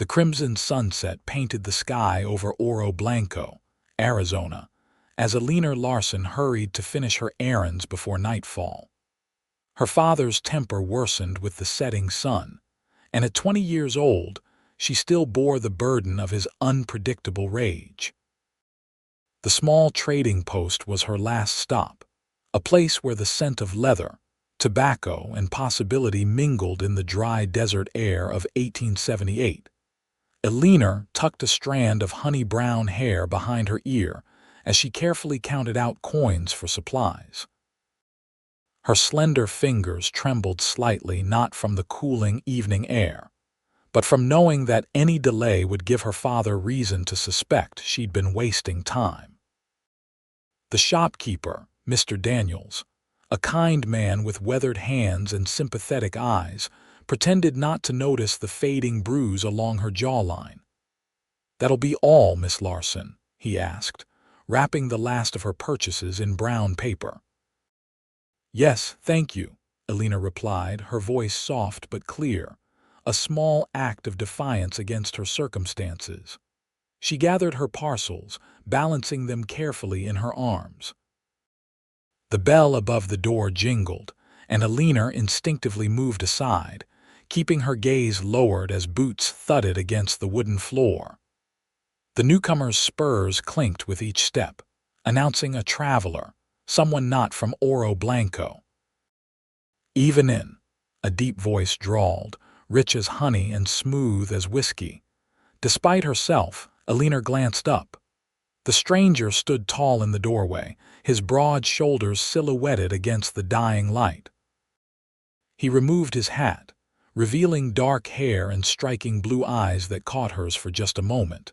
The crimson sunset painted the sky over Oro Blanco, Arizona, as Eleanor Larson hurried to finish her errands before nightfall. Her father's temper worsened with the setting sun, and at 20 years old, she still bore the burden of his unpredictable rage. The small trading post was her last stop, a place where the scent of leather, tobacco, and possibility mingled in the dry desert air of 1878. Eleanor tucked a strand of honey-brown hair behind her ear as she carefully counted out coins for supplies. Her slender fingers trembled slightly, not from the cooling evening air, but from knowing that any delay would give her father reason to suspect she'd been wasting time. The shopkeeper, Mr. Daniels, a kind man with weathered hands and sympathetic eyes, pretended not to notice the fading bruise along her jawline. "That'll be all, Miss Larson?" he asked, wrapping the last of her purchases in brown paper. "Yes, thank you," Eleanor replied, her voice soft but clear, a small act of defiance against her circumstances. She gathered her parcels, balancing them carefully in her arms. The bell above the door jingled, and Eleanor instinctively moved aside, keeping her gaze lowered as boots thudded against the wooden floor. The newcomer's spurs clinked with each step, announcing a traveler, someone not from Oro Blanco. "Even in," a deep voice drawled, rich as honey and smooth as whiskey. Despite herself, Eleanor glanced up. The stranger stood tall in the doorway, his broad shoulders silhouetted against the dying light. He removed his hat, revealing dark hair and striking blue eyes that caught hers for just a moment.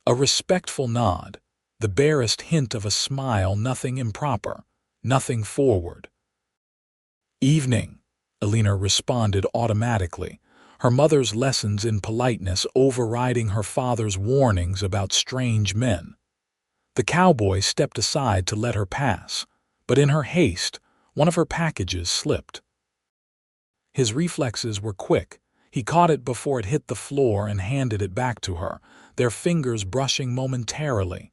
A respectful nod, the barest hint of a smile, nothing improper, nothing forward. "Evening," Eleanor responded automatically, her mother's lessons in politeness overriding her father's warnings about strange men. The cowboy stepped aside to let her pass, but in her haste, one of her packages slipped. His reflexes were quick. He caught it before it hit the floor and handed it back to her, their fingers brushing momentarily.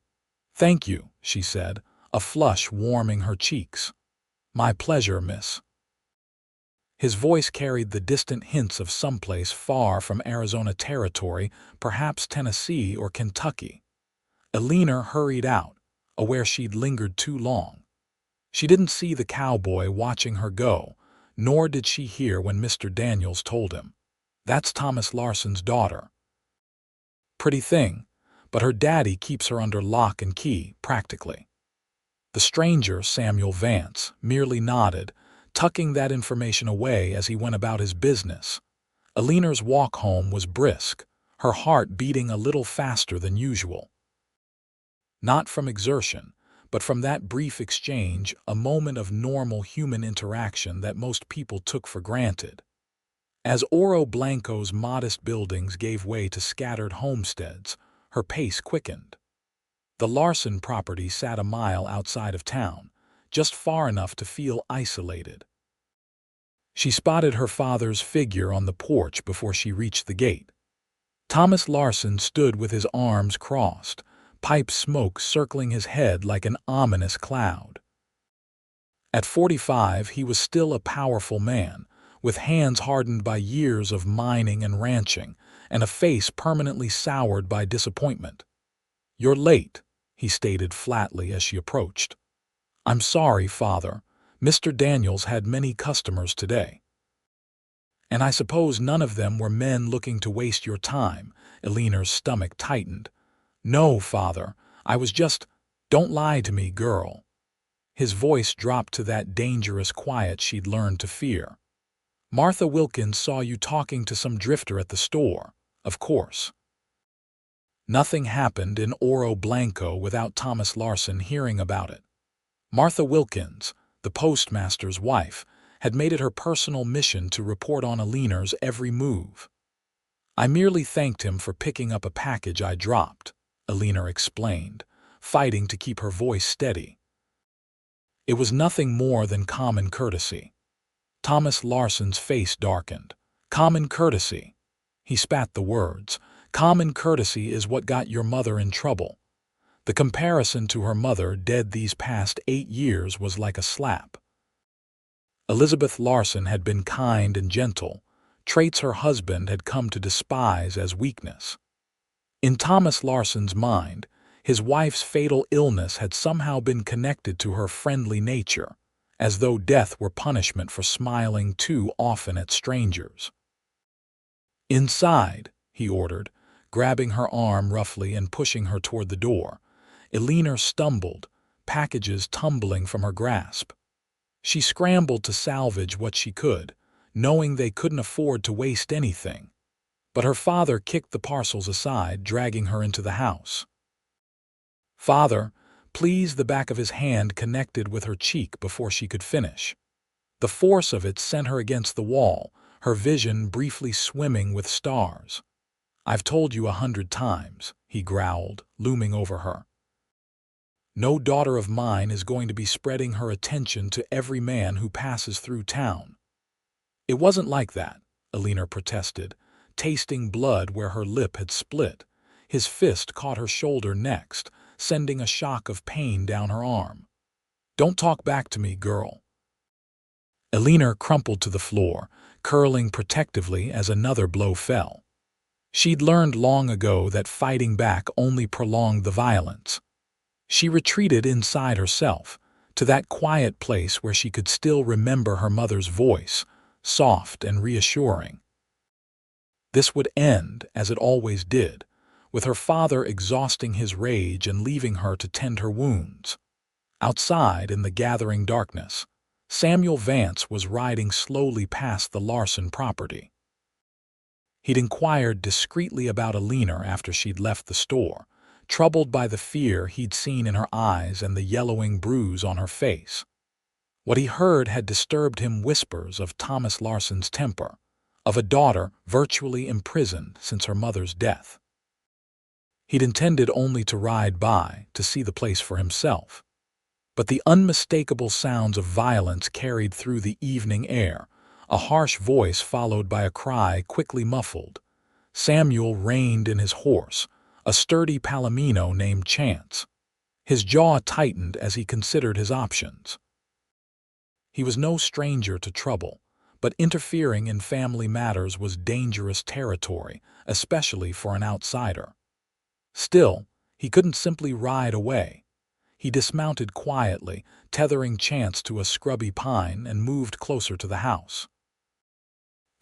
"Thank you," she said, a flush warming her cheeks. "My pleasure, miss." His voice carried the distant hints of someplace far from Arizona territory, perhaps Tennessee or Kentucky. Eleanor hurried out, aware she'd lingered too long. She didn't see the cowboy watching her go, nor did she hear when Mr. Daniels told him, "That's Thomas Larson's daughter. Pretty thing, but her daddy keeps her under lock and key, practically." The stranger, Samuel Vance, merely nodded, tucking that information away as he went about his business. Eleanor's walk home was brisk, her heart beating a little faster than usual. Not from exertion, but from that brief exchange, a moment of normal human interaction that most people took for granted. As Oro Blanco's modest buildings gave way to scattered homesteads, her pace quickened. The Larson property sat a mile outside of town, just far enough to feel isolated. She spotted her father's figure on the porch before she reached the gate. Thomas Larson stood with his arms crossed, pipe smoke circling his head like an ominous cloud. At 45, he was still a powerful man, with hands hardened by years of mining and ranching, and a face permanently soured by disappointment. "You're late," he stated flatly as she approached. "I'm sorry, Father. Mr. Daniels had many customers today." "And I suppose none of them were men looking to waste your time." Eleanor's stomach tightened. "No, Father, I was just—" "Don't lie to me, girl." His voice dropped to that dangerous quiet she'd learned to fear. "Martha Wilkins saw you talking to some drifter at the store, of course." Nothing happened in Oro Blanco without Thomas Larson hearing about it. Martha Wilkins, the postmaster's wife, had made it her personal mission to report on Eleanor's every move. "I merely thanked him for picking up a package I dropped," Eleanor explained, fighting to keep her voice steady. "It was nothing more than common courtesy." Thomas Larson's face darkened. "Common courtesy." He spat the words, Common courtesy is what got your mother in trouble. The comparison to her mother, dead these past 8 years, was like a slap. Elizabeth Larson had been kind and gentle, traits her husband had come to despise as weakness. In Thomas Larson's mind, his wife's fatal illness had somehow been connected to her friendly nature, as though death were punishment for smiling too often at strangers. "Inside," he ordered, grabbing her arm roughly and pushing her toward the door. Eleanor stumbled, packages tumbling from her grasp. She scrambled to salvage what she could, knowing they couldn't afford to waste anything. But her father kicked the parcels aside, dragging her into the house. "Father, please," the back of his hand connected with her cheek before she could finish. The force of it sent her against the wall, her vision briefly swimming with stars. "I've told you 100 times," he growled, looming over her. "No daughter of mine is going to be spreading her attention to every man who passes through town." "It wasn't like that," Eleanor protested, tasting blood where her lip had split. His fist caught her shoulder next, sending a shock of pain down her arm. "Don't talk back to me, girl." Eleanor crumpled to the floor, curling protectively as another blow fell. She'd learned long ago that fighting back only prolonged the violence. She retreated inside herself, to that quiet place where she could still remember her mother's voice, soft and reassuring. This would end, as it always did, with her father exhausting his rage and leaving her to tend her wounds. Outside, in the gathering darkness, Samuel Vance was riding slowly past the Larson property. He'd inquired discreetly about Eleanor after she'd left the store, troubled by the fear he'd seen in her eyes and the yellowing bruise on her face. What he heard had disturbed him: whispers of Thomas Larson's temper, of a daughter virtually imprisoned since her mother's death. He'd intended only to ride by, to see the place for himself. But the unmistakable sounds of violence carried through the evening air, a harsh voice followed by a cry quickly muffled. Samuel reined in his horse, a sturdy Palomino named Chance. His jaw tightened as he considered his options. He was no stranger to trouble, but interfering in family matters was dangerous territory, especially for an outsider. Still, he couldn't simply ride away. He dismounted quietly, tethering Chance to a scrubby pine, and moved closer to the house.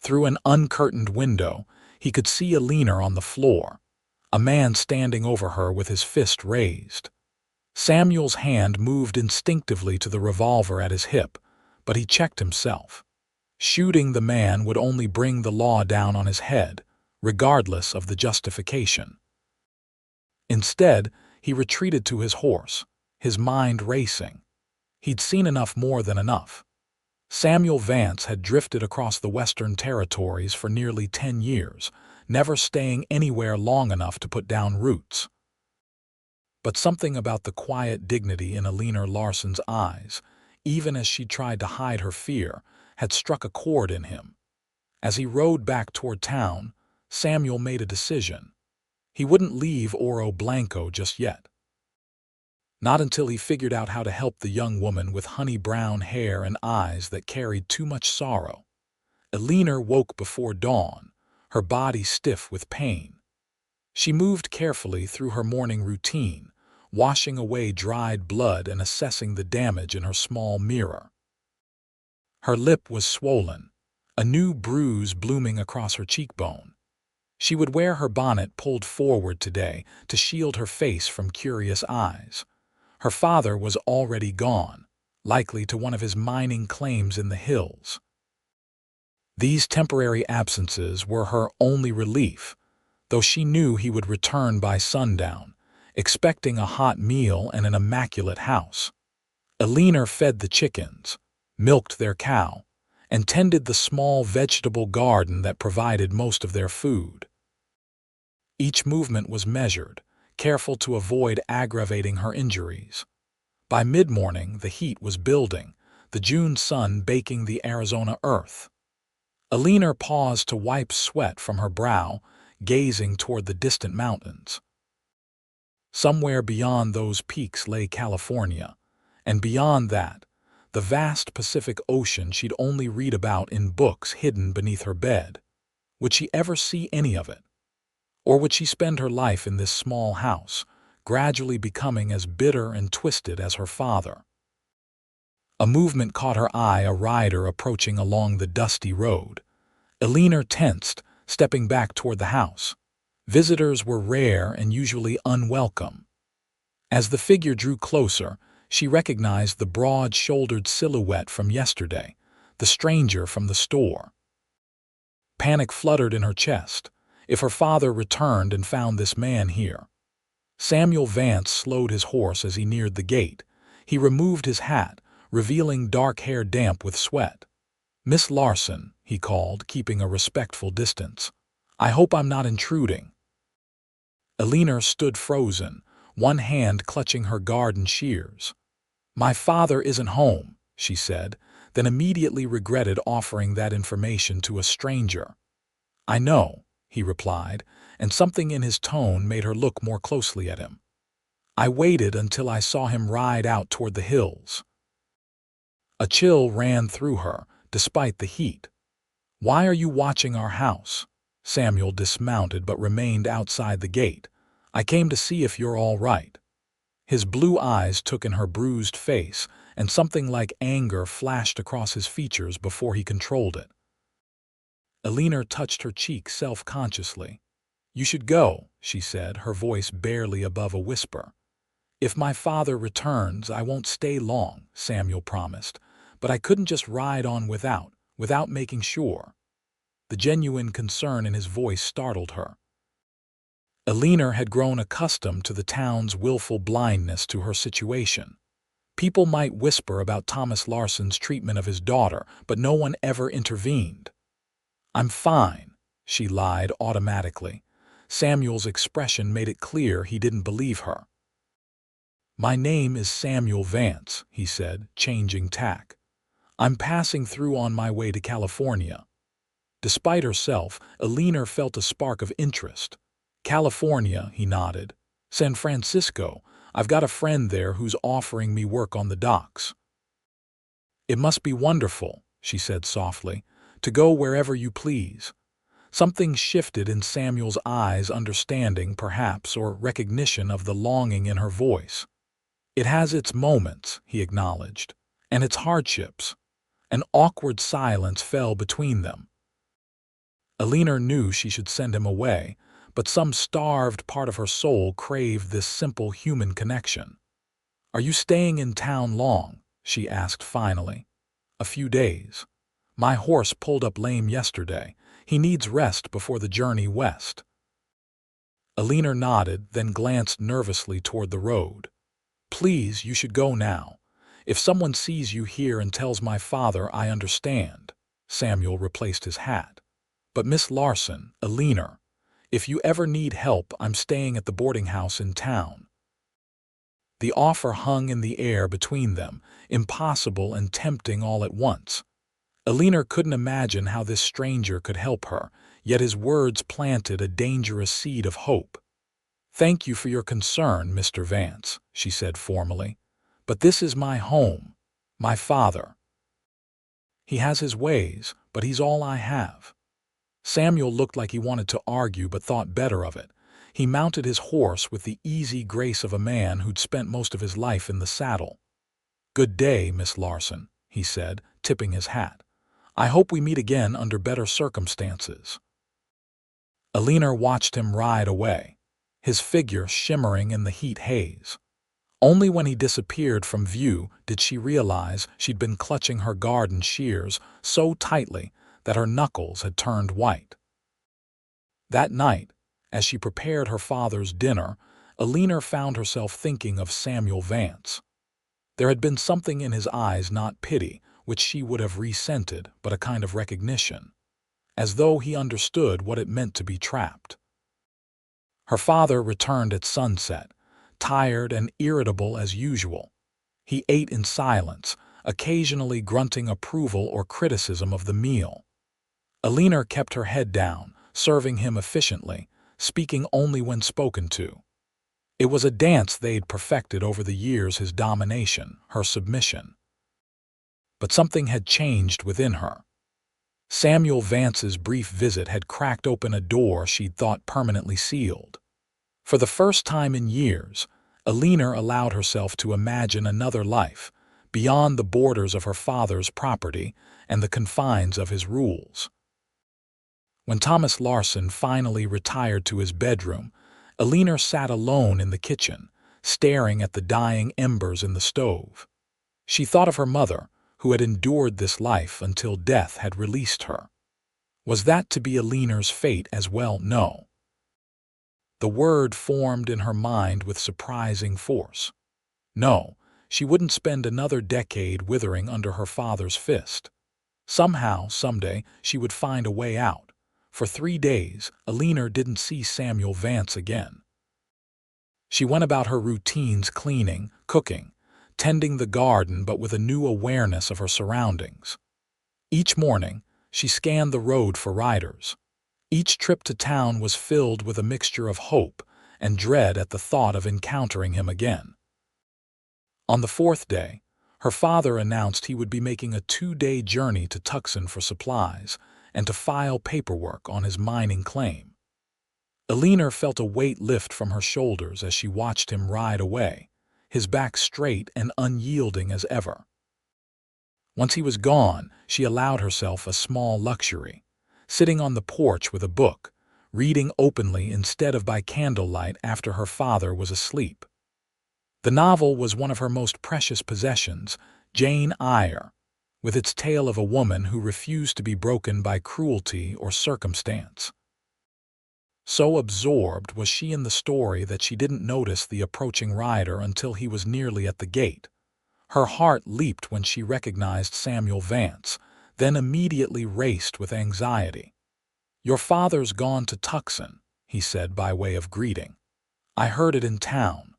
Through an uncurtained window, he could see Eleanor on the floor, a man standing over her with his fist raised. Samuel's hand moved instinctively to the revolver at his hip, but he checked himself. Shooting the man would only bring the law down on his head, regardless of the justification. Instead, he retreated to his horse, his mind racing. He'd seen enough, more than enough. Samuel Vance had drifted across the Western Territories for nearly 10 years, never staying anywhere long enough to put down roots. But something about the quiet dignity in Eleanor Larson's eyes, even as she tried to hide her fear, had struck a chord in him. As he rode back toward town, Samuel made a decision. He wouldn't leave Oro Blanco just yet. Not until he figured out how to help the young woman with honey-brown hair and eyes that carried too much sorrow. Eleanor woke before dawn, her body stiff with pain. She moved carefully through her morning routine, washing away dried blood and assessing the damage in her small mirror. Her lip was swollen, a new bruise blooming across her cheekbone. She would wear her bonnet pulled forward today to shield her face from curious eyes. Her father was already gone, likely to one of his mining claims in the hills. These temporary absences were her only relief, though she knew he would return by sundown, expecting a hot meal and an immaculate house. Eleanor fed the chickens, milked their cow, and tended the small vegetable garden that provided most of their food. Each movement was measured, careful to avoid aggravating her injuries. By mid-morning, the heat was building, the June sun baking the Arizona earth. Eleanor paused to wipe sweat from her brow, gazing toward the distant mountains. Somewhere beyond those peaks lay California, and beyond that, the vast Pacific Ocean she'd only read about in books hidden beneath her bed. Would she ever see any of it? Or would she spend her life in this small house, gradually becoming as bitter and twisted as her father? A movement caught her eye, a rider approaching along the dusty road. Eleanor tensed, stepping back toward the house. Visitors were rare and usually unwelcome. As the figure drew closer, she recognized the broad-shouldered silhouette from yesterday, the stranger from the store. Panic fluttered in her chest. If her father returned and found this man here. Samuel Vance slowed his horse as he neared the gate. He removed his hat, revealing dark hair damp with sweat. "Miss Larson," he called, keeping a respectful distance. "I hope I'm not intruding." Eleanor stood frozen, one hand clutching her garden shears. "My father isn't home," she said, then immediately regretted offering that information to a stranger. "I know," he replied, and something in his tone made her look more closely at him. "I waited until I saw him ride out toward the hills." A chill ran through her, despite the heat. "Why are you watching our house?" Samuel dismounted but remained outside the gate. "I came to see if you're all right." His blue eyes took in her bruised face, and something like anger flashed across his features before he controlled it. Eleanor touched her cheek self-consciously. "You should go," she said, her voice barely above a whisper. "If my father returns, I won't stay long," Samuel promised, "but I couldn't just ride on without making sure." The genuine concern in his voice startled her. Eleanor had grown accustomed to the town's willful blindness to her situation. People might whisper about Thomas Larson's treatment of his daughter, but no one ever intervened. "I'm fine," she lied automatically. Samuel's expression made it clear he didn't believe her. "My name is Samuel Vance," he said, changing tack. "I'm passing through on my way to California." Despite herself, Eleanor felt a spark of interest. "California," he nodded. "San Francisco. I've got a friend there who's offering me work on the docks." "It must be wonderful," she said softly, "to go wherever you please." Something shifted in Samuel's eyes, understanding, perhaps, or recognition of the longing in her voice. "It has its moments," he acknowledged, "and its hardships." An awkward silence fell between them. Eleanor knew she should send him away, but some starved part of her soul craved this simple human connection. "Are you staying in town long?" she asked finally. "A few days. My horse pulled up lame yesterday. He needs rest before the journey west." Eleanor nodded, then glanced nervously toward the road. "Please, you should go now. If someone sees you here and tells my father, I understand." Samuel replaced his hat. "But Miss Larson, Eleanor, if you ever need help, I'm staying at the boarding house in town." The offer hung in the air between them, impossible and tempting all at once. Eleanor couldn't imagine how this stranger could help her, yet his words planted a dangerous seed of hope. "Thank you for your concern, Mr. Vance," she said formally. "But this is my home, my father. He has his ways, but he's all I have." Samuel looked like he wanted to argue but thought better of it. He mounted his horse with the easy grace of a man who'd spent most of his life in the saddle. "Good day, Miss Larson," he said, tipping his hat. "I hope we meet again under better circumstances." Eleanor watched him ride away, his figure shimmering in the heat haze. Only when he disappeared from view did she realize she'd been clutching her garden shears so tightly that her knuckles had turned white. That night, as she prepared her father's dinner, Eleanor found herself thinking of Samuel Vance. There had been something in his eyes, not pity, which she would have resented, but a kind of recognition, as though he understood what it meant to be trapped. Her father returned at sunset, tired and irritable as usual. He ate in silence, occasionally grunting approval or criticism of the meal. Eleanor kept her head down, serving him efficiently, speaking only when spoken to. It was a dance they'd perfected over the years, his domination, her submission. But something had changed within her. Samuel Vance's brief visit had cracked open a door she'd thought permanently sealed. For the first time in years, Eleanor allowed herself to imagine another life, beyond the borders of her father's property and the confines of his rules. When Thomas Larson finally retired to his bedroom, Eleanor sat alone in the kitchen, staring at the dying embers in the stove. She thought of her mother, who had endured this life until death had released her. Was that to be Eleanor's fate as well? No. The word formed in her mind with surprising force. No, she wouldn't spend another decade withering under her father's fist. Somehow, someday, she would find a way out. For 3 days, Eleanor didn't see Samuel Vance again. She went about her routines, cleaning, cooking, tending the garden, but with a new awareness of her surroundings. Each morning, she scanned the road for riders. Each trip to town was filled with a mixture of hope and dread at the thought of encountering him again. On the 4th day, her father announced he would be making a 2-day journey to Tucson for supplies and to file paperwork on his mining claim. Eleanor felt a weight lift from her shoulders as she watched him ride away, his back straight and unyielding as ever. Once he was gone, she allowed herself a small luxury, sitting on the porch with a book, reading openly instead of by candlelight after her father was asleep. The novel was one of her most precious possessions, Jane Eyre, with its tale of a woman who refused to be broken by cruelty or circumstance. So absorbed was she in the story that she didn't notice the approaching rider until he was nearly at the gate. Her heart leaped when she recognized Samuel Vance, then immediately raced with anxiety. "Your father's gone to Tucson," he said by way of greeting. "I heard it in town."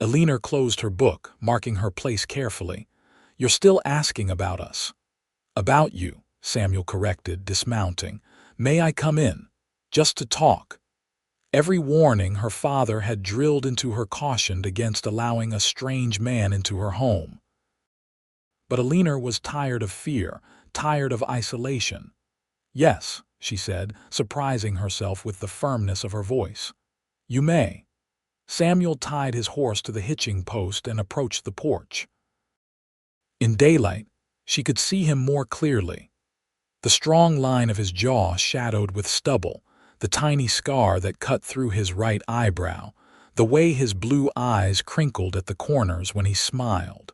Eleanor closed her book, marking her place carefully. "You're still asking about us." "About you," Samuel corrected, dismounting. "May I come in? Just to talk." Every warning her father had drilled into her cautioned against allowing a strange man into her home. But Eleanor was tired of fear, tired of isolation. "Yes," she said, surprising herself with the firmness of her voice. "You may." Samuel tied his horse to the hitching post and approached the porch. In daylight, she could see him more clearly. The strong line of his jaw shadowed with stubble, the tiny scar that cut through his right eyebrow, the way his blue eyes crinkled at the corners when he smiled.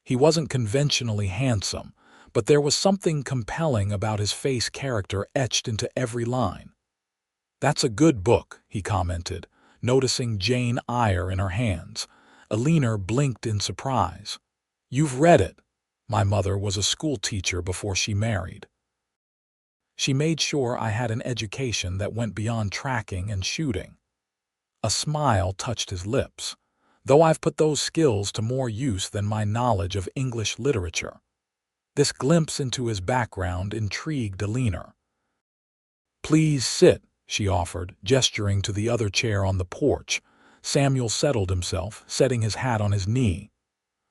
He wasn't conventionally handsome, but there was something compelling about his face, character etched into every line. "That's a good book," he commented, noticing Jane Eyre in her hands. Eleanor blinked in surprise. "You've read it." "My mother was a school teacher before she married. She made sure I had an education that went beyond tracking and shooting." A smile touched his lips. "Though I've put those skills to more use than my knowledge of English literature." This glimpse into his background intrigued Eleanor. "Please sit," she offered, gesturing to the other chair on the porch. Samuel settled himself, setting his hat on his knee.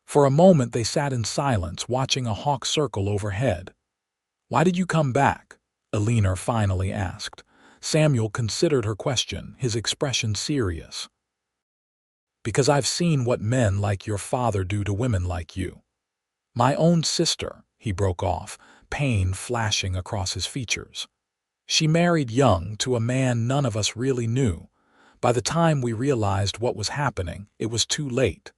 For a moment they sat in silence, watching a hawk circle overhead. "Why did you come back?" Eleanor finally asked. Samuel considered her question, his expression serious. "Because I've seen what men like your father do to women like you." "My own sister," he broke off, pain flashing across his features. "She married young to a man none of us really knew. By the time we realized what was happening, it was too late."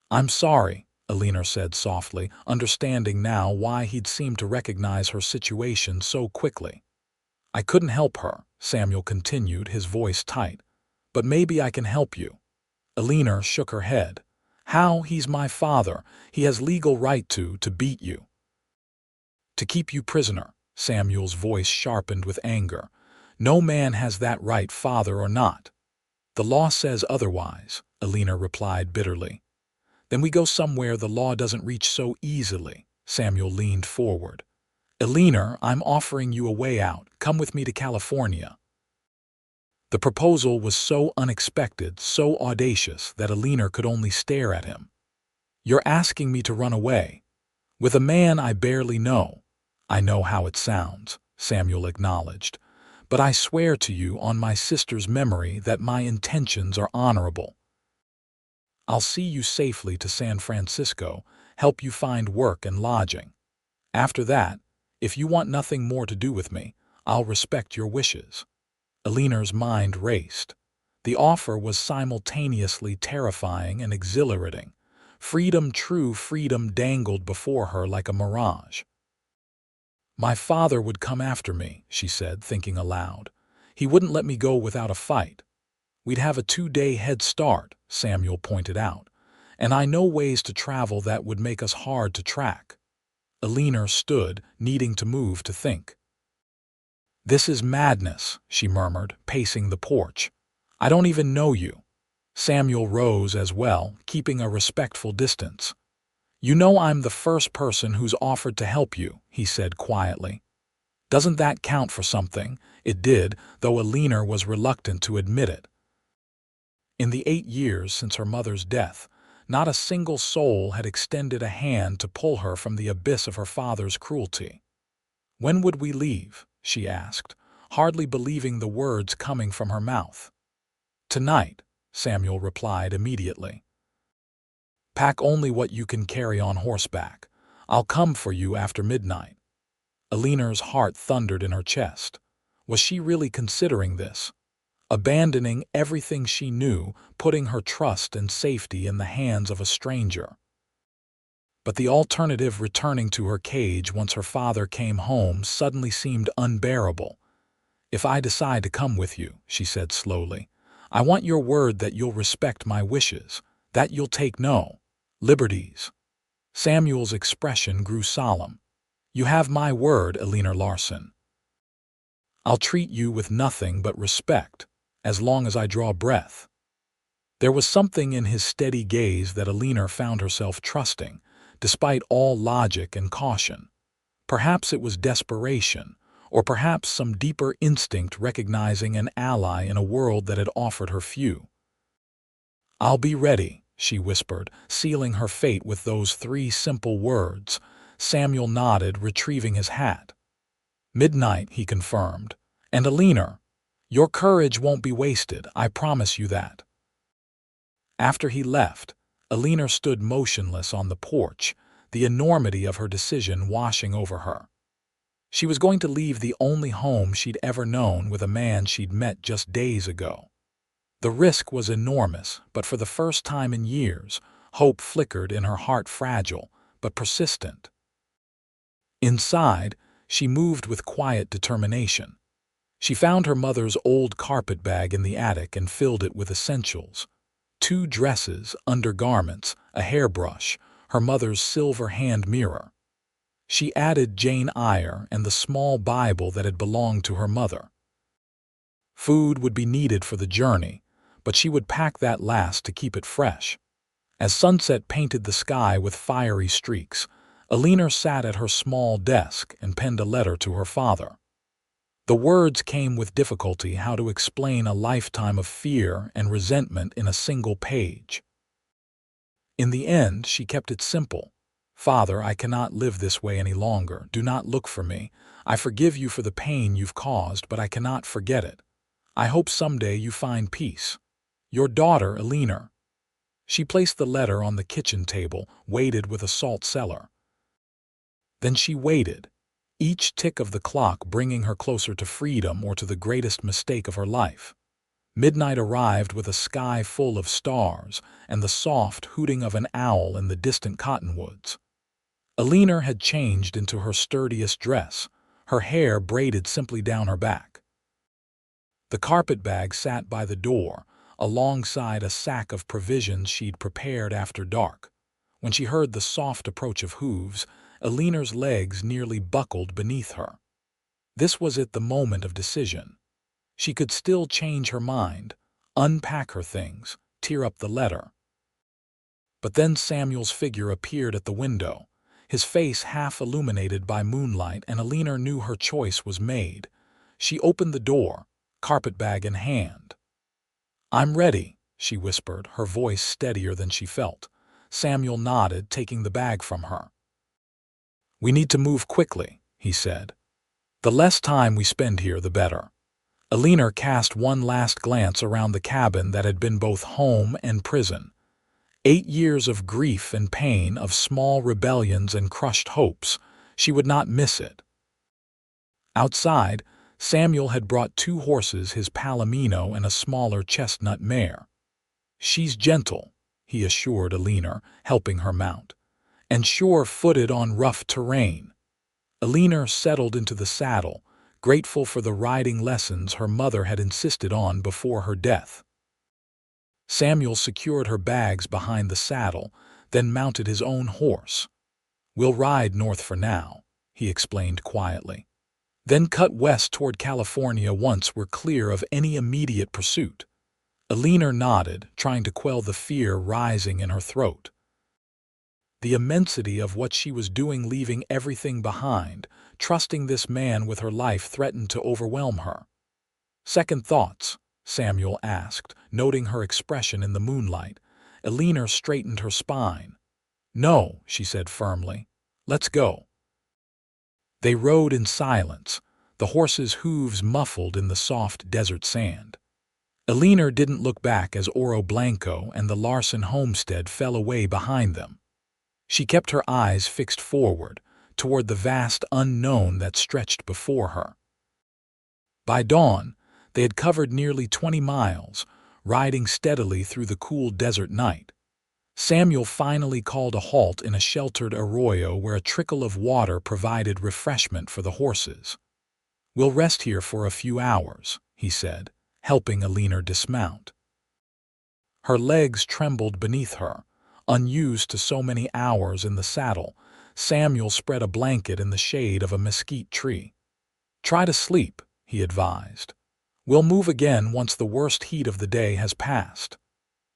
"I'm sorry," Eleanor said softly, understanding now why he'd seemed to recognize her situation so quickly. "I couldn't help her," Samuel continued, his voice tight. "But maybe I can help you." Eleanor shook her head. "How? He's my father. He has legal right to beat you. To keep you prisoner." Samuel's voice sharpened with anger. "No man has that right, father or not." "The law says otherwise," Eleanor replied bitterly. "Then we go somewhere the law doesn't reach so easily." Samuel leaned forward. Eleanor, I'm offering you a way out. Come with me to California. The proposal was so unexpected, so audacious, that Eleanor could only stare at him. You're asking me to run away? With a man I barely know. I know how it sounds, Samuel acknowledged, but I swear to you on my sister's memory that my intentions are honorable. I'll see you safely to San Francisco, help you find work and lodging. After that, if you want nothing more to do with me, I'll respect your wishes. Eleanor's mind raced. The offer was simultaneously terrifying and exhilarating. Freedom, true freedom, dangled before her like a mirage. My father would come after me, she said, thinking aloud. He wouldn't let me go without a fight. We'd have a 2-day head start, Samuel pointed out, and I know ways to travel that would make us hard to track. Eleanor stood, needing to move to think. This is madness, she murmured, pacing the porch. I don't even know you. Samuel rose as well, keeping a respectful distance. You know I'm the first person who's offered to help you, he said quietly. Doesn't that count for something? It did, though Eleanor was reluctant to admit it. In the 8 years since her mother's death, not a single soul had extended a hand to pull her from the abyss of her father's cruelty. When would we leave? She asked, hardly believing the words coming from her mouth. Tonight, Samuel replied immediately. Pack only what you can carry on horseback. I'll come for you after midnight. Eleanor's heart thundered in her chest. Was she really considering this? Abandoning everything she knew, putting her trust and safety in the hands of a stranger. But the alternative, returning to her cage once her father came home, suddenly seemed unbearable. If I decide to come with you, she said slowly, I want your word that you'll respect my wishes, that you'll take no liberties. Samuel's expression grew solemn. You have my word, Eleanor Larson. I'll treat you with nothing but respect, as long as I draw breath. There was something in his steady gaze that Eleanor found herself trusting, despite all logic and caution. Perhaps it was desperation, or perhaps some deeper instinct recognizing an ally in a world that had offered her few. I'll be ready, she whispered, sealing her fate with those 3 simple words. Samuel nodded, retrieving his hat. Midnight, he confirmed. And Eleanor, your courage won't be wasted, I promise you that. After he left, Eleanor stood motionless on the porch, the enormity of her decision washing over her. She was going to leave the only home she'd ever known with a man she'd met just days ago. The risk was enormous, but for the first time in years, hope flickered in her heart, fragile but persistent. Inside, she moved with quiet determination. She found her mother's old carpetbag in the attic and filled it with essentials. 2 dresses, undergarments, a hairbrush, her mother's silver hand mirror. She added Jane Eyre and the small Bible that had belonged to her mother. Food would be needed for the journey, but she would pack that last to keep it fresh. As sunset painted the sky with fiery streaks, Eleanor sat at her small desk and penned a letter to her father. The words came with difficulty, how to explain a lifetime of fear and resentment in a single page. In the end, she kept it simple. Father, I cannot live this way any longer. Do not look for me. I forgive you for the pain you've caused, but I cannot forget it. I hope someday you find peace. Your daughter, Eleanor. She placed the letter on the kitchen table, weighted with a salt cellar. Then she waited, each tick of the clock bringing her closer to freedom or to the greatest mistake of her life. Midnight arrived with a sky full of stars and the soft hooting of an owl in the distant cottonwoods. Eleanor had changed into her sturdiest dress, her hair braided simply down her back. The carpetbag sat by the door, alongside a sack of provisions she'd prepared after dark. When she heard the soft approach of hooves, Eleanor's legs nearly buckled beneath her. This was the moment of decision. She could still change her mind, unpack her things, tear up the letter. But then Samuel's figure appeared at the window. his face half illuminated by moonlight, and Eleanor knew her choice was made. She opened the door, carpetbag in hand. "I'm ready," she whispered, her voice steadier than she felt. Samuel nodded, taking the bag from her. "We need to move quickly," he said. "The less time we spend here, the better." Eleanor cast one last glance around the cabin that had been both home and prison. 8 years of grief and pain, of small rebellions and crushed hopes. She would not miss it. Outside, Samuel had brought 2 horses, his Palomino and a smaller chestnut mare. "She's gentle," he assured Eleanor, helping her mount, "and sure-footed on rough terrain." Eleanor settled into the saddle, grateful for the riding lessons her mother had insisted on before her death. Samuel secured her bags behind the saddle, then mounted his own horse. "We'll ride north for now," he explained quietly. "Then cut west toward California once we're clear of any immediate pursuit." Eleanor nodded, trying to quell the fear rising in her throat. The immensity of what she was doing, leaving everything behind, trusting this man with her life, threatened to overwhelm her. "Second thoughts?" Samuel asked, noting her expression in the moonlight. Eleanor straightened her spine. "No," she said firmly. "Let's go." They rode in silence, the horses' hooves muffled in the soft desert sand. Eleanor didn't look back as Oro Blanco and the Larson homestead fell away behind them. She kept her eyes fixed forward, toward the vast unknown that stretched before her. By dawn, they had covered nearly 20 miles, riding steadily through the cool desert night. Samuel finally called a halt in a sheltered arroyo where a trickle of water provided refreshment for the horses. "We'll rest here for a few hours," he said, helping Eleanor dismount. Her legs trembled beneath her, unused to so many hours in the saddle. Samuel spread a blanket in the shade of a mesquite tree. "Try to sleep," he advised. "We'll move again once the worst heat of the day has passed."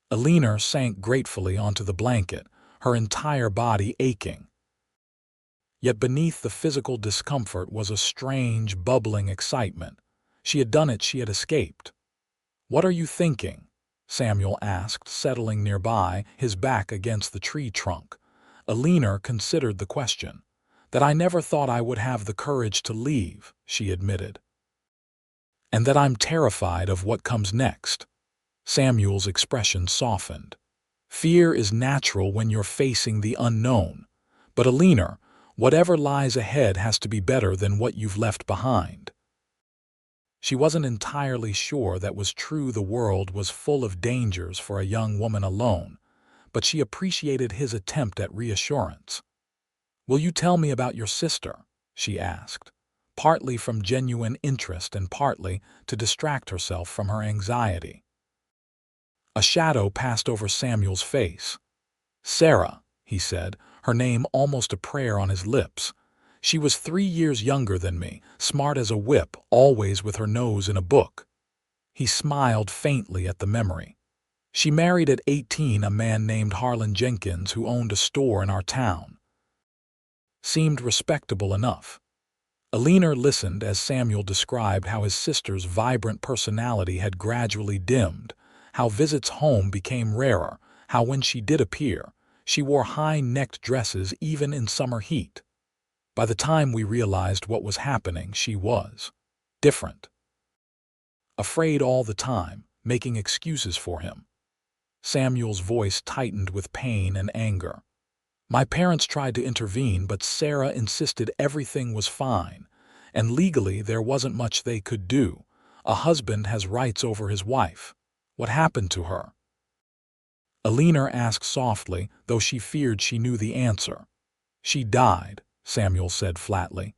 Eleanor sank gratefully onto the blanket, her entire body aching. Yet beneath the physical discomfort was a strange, bubbling excitement. She had done it, she had escaped. "What are you thinking?" Samuel asked, settling nearby, his back against the tree trunk. Eleanor considered the question. "That I never thought I would have the courage to leave," she admitted. "And that I'm terrified of what comes next." Samuel's expression softened. "Fear is natural when you're facing the unknown. But Eleanor, whatever lies ahead has to be better than what you've left behind." She wasn't entirely sure that was true. The world was full of dangers for a young woman alone, but she appreciated his attempt at reassurance. "Will you tell me about your sister?" she asked, partly from genuine interest and partly to distract herself from her anxiety. A shadow passed over Samuel's face. "Sarah," he said, her name almost a prayer on his lips. "She was 3 years younger than me, smart as a whip, always with her nose in a book." He smiled faintly at the memory. "She married at 18 a man named Harlan Jenkins who owned a store in our town. Seemed respectable enough." Eleanor listened as Samuel described how his sister's vibrant personality had gradually dimmed, how visits home became rarer, how when she did appear, she wore high-necked dresses even in summer heat. By the time we realized what was happening, she was different. Afraid all the time, making excuses for him. Samuel's voice tightened with pain and anger. "My parents tried to intervene, but Sarah insisted everything was fine, and legally there wasn't much they could do. A husband has rights over his wife. What happened to her?" Eleanor asked softly, though she feared she knew the answer. "She died," Samuel said flatly.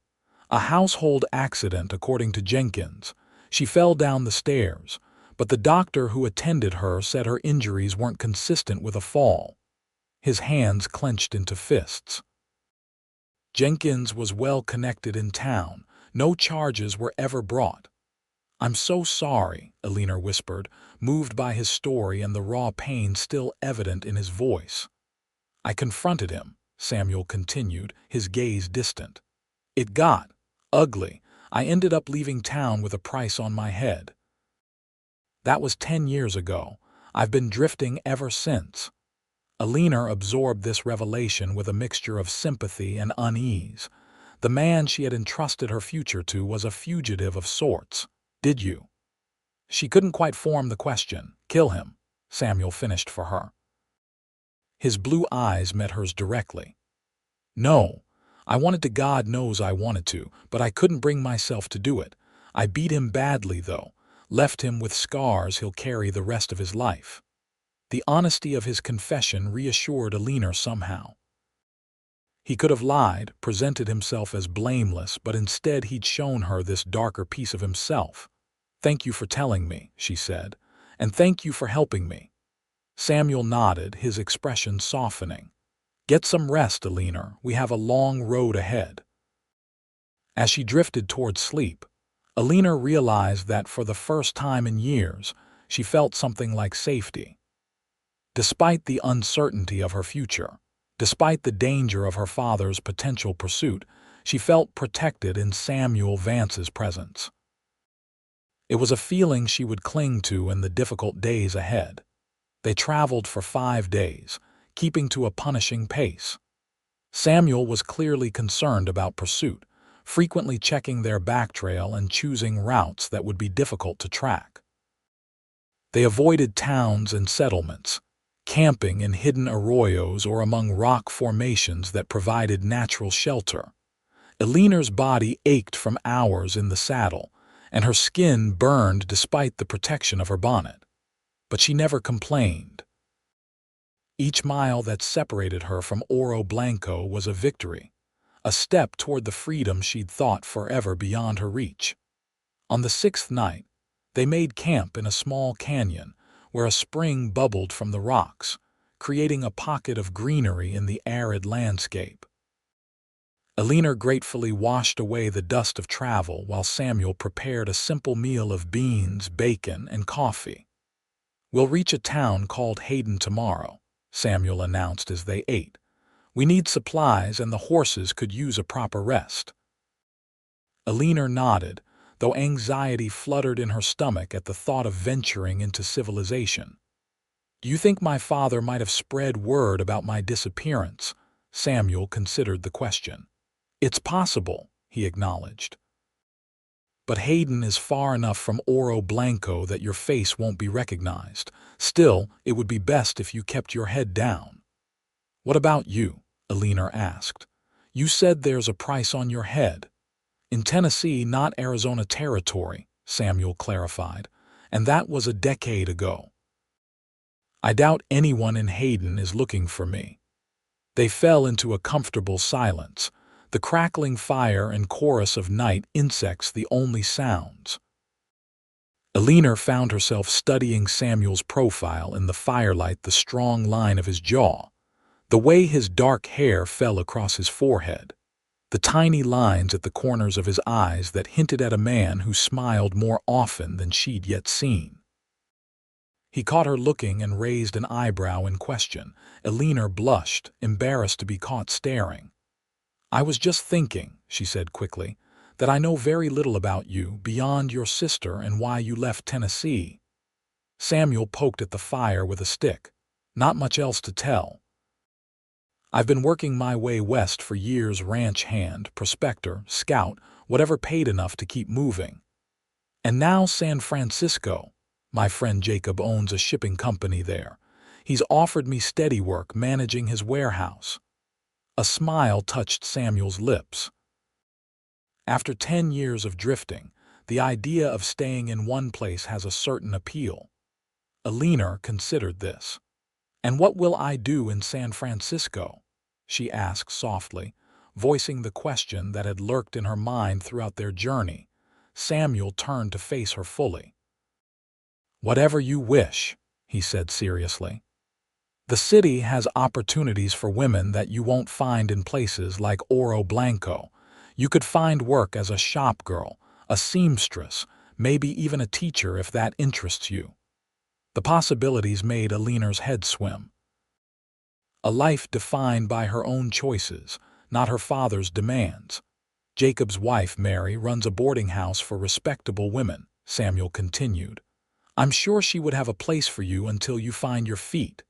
"A household accident, according to Jenkins. She fell down the stairs, but the doctor who attended her said her injuries weren't consistent with a fall." His hands clenched into fists. "Jenkins was well connected in town. No charges were ever brought." "I'm so sorry," Eleanor whispered, moved by his story and the raw pain still evident in his voice. "I confronted him," Samuel continued, his gaze distant. "It got ugly. I ended up leaving town with a price on my head. That was 10 years ago. I've been drifting ever since." Eleanor absorbed this revelation with a mixture of sympathy and unease. The man she had entrusted her future to was a fugitive of sorts. "Did you?" She couldn't quite form the question. "Kill him," Samuel finished for her. His blue eyes met hers directly. "No. I wanted to, God knows I wanted to, but I couldn't bring myself to do it. I beat him badly, though. Left him with scars he'll carry the rest of his life." The honesty of his confession reassured Eleanor somehow. He could have lied, presented himself as blameless, but instead he'd shown her this darker piece of himself. "Thank you for telling me," she said, "and thank you for helping me." Samuel nodded, his expression softening. "Get some rest, Eleanor. We have a long road ahead." As she drifted toward sleep, Eleanor realized that for the first time in years, she felt something like safety. Despite the uncertainty of her future, despite the danger of her father's potential pursuit, she felt protected in Samuel Vance's presence. It was a feeling she would cling to in the difficult days ahead. They traveled for 5 days, keeping to a punishing pace. Samuel was clearly concerned about pursuit, frequently checking their backtrail and choosing routes that would be difficult to track. They avoided towns and settlements, camping in hidden arroyos or among rock formations that provided natural shelter. Eleanor's body ached from hours in the saddle, and her skin burned despite the protection of her bonnet. But she never complained. Each mile that separated her from Oro Blanco was a victory, a step toward the freedom she'd thought forever beyond her reach. On the 6th night, they made camp in a small canyon where a spring bubbled from the rocks, creating a pocket of greenery in the arid landscape. Eleanor gratefully washed away the dust of travel while Samuel prepared a simple meal of beans, bacon, and coffee. "We'll reach a town called Hayden tomorrow," Samuel announced as they ate. "We need supplies and the horses could use a proper rest." Eleanor nodded, though anxiety fluttered in her stomach at the thought of venturing into civilization. "Do you think my father might have spread word about my disappearance?" Samuel considered the question. "It's possible," he acknowledged. "But Hayden is far enough from Oro Blanco that your face won't be recognized. Still, it would be best if you kept your head down." "What about you?" Eleanor asked. "You said there's a price on your head." "In Tennessee, not Arizona territory," Samuel clarified, "and that was a decade ago. I doubt anyone in Hayden is looking for me." They fell into a comfortable silence, the crackling fire and chorus of night insects the only sounds. Eleanor found herself studying Samuel's profile in the firelight, the strong line of his jaw, the way his dark hair fell across his forehead, the tiny lines at the corners of his eyes that hinted at a man who smiled more often than she'd yet seen. He caught her looking and raised an eyebrow in question. Eleanor blushed, embarrassed to be caught staring. "I was just thinking," she said quickly, "that I know very little about you beyond your sister and why you left Tennessee." Samuel poked at the fire with a stick. "Not much else to tell. I've been working my way west for years, ranch hand, prospector, scout, whatever paid enough to keep moving. And now San Francisco. My friend Jacob owns a shipping company there. He's offered me steady work managing his warehouse." A smile touched Samuel's lips. After 10 years of drifting, the idea of staying in one place has a certain appeal. Eleanor considered this. "And what will I do in San Francisco?" she asked softly, voicing the question that had lurked in her mind throughout their journey. Samuel turned to face her fully. "Whatever you wish," he said seriously. "The city has opportunities for women that you won't find in places like Oro Blanco. You could find work as a shop girl, a seamstress, maybe even a teacher if that interests you." The possibilities made Eleanor's head swim. a life defined by her own choices, not her father's demands. Jacob's wife, Mary, runs a boarding house for respectable women, Samuel continued. I'm sure she would have a place for you until you find your feet.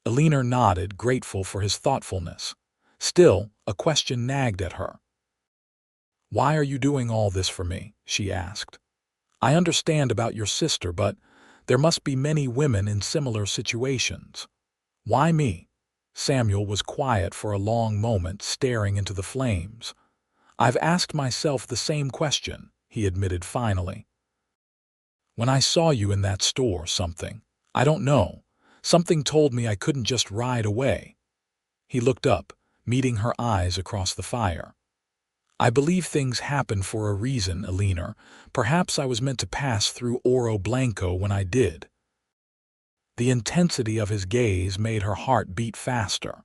Eleanor nodded, grateful for his thoughtfulness. Still, a question nagged at her. Why are you doing all this for me? She asked. I understand about your sister, but there must be many women in similar situations. Why me? Samuel was quiet for a long moment, staring into the flames. I've asked myself the same question, he admitted finally. When I saw you in that store, I don't know, something told me I couldn't just ride away. He looked up, meeting her eyes across the fire. I believe things happen for a reason, Eleanor. Perhaps I was meant to pass through Oro Blanco when I did. The intensity of his gaze made her heart beat faster.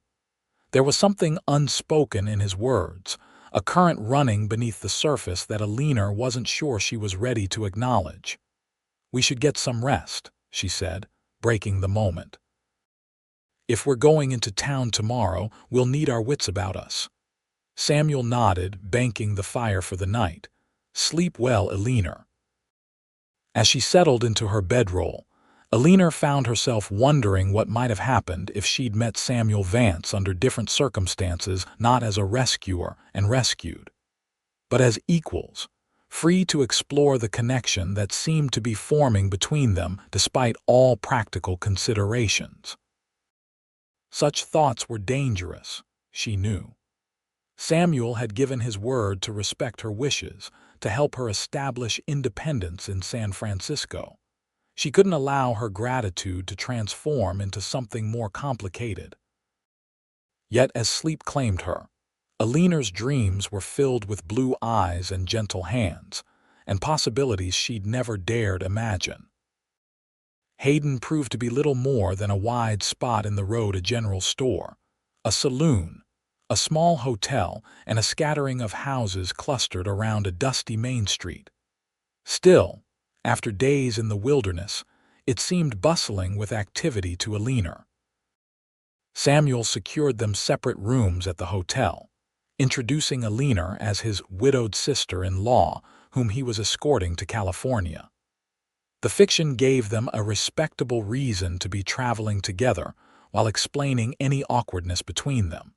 There was something unspoken in his words, a current running beneath the surface that Eleanor wasn't sure she was ready to acknowledge. We should get some rest, she said, breaking the moment. If we're going into town tomorrow, we'll need our wits about us. Samuel nodded, banking the fire for the night. Sleep well, Eleanor. As she settled into her bedroll, Eleanor found herself wondering what might have happened if she'd met Samuel Vance under different circumstances, not as a rescuer and rescued, but as equals, free to explore the connection that seemed to be forming between them despite all practical considerations. Such thoughts were dangerous, she knew. Samuel had given his word to respect her wishes, to help her establish independence in San Francisco. She couldn't allow her gratitude to transform into something more complicated. Yet as sleep claimed her, Eleanor's dreams were filled with blue eyes and gentle hands, and possibilities she'd never dared imagine. Hayden proved to be little more than a wide spot in the road, a general store, a saloon, a small hotel, and a scattering of houses clustered around a dusty main street. Still, after days in the wilderness, it seemed bustling with activity to Eleanor. Samuel secured them separate rooms at the hotel, introducing Eleanor as his widowed sister-in-law, whom he was escorting to California. The fiction gave them a respectable reason to be traveling together while explaining any awkwardness between them.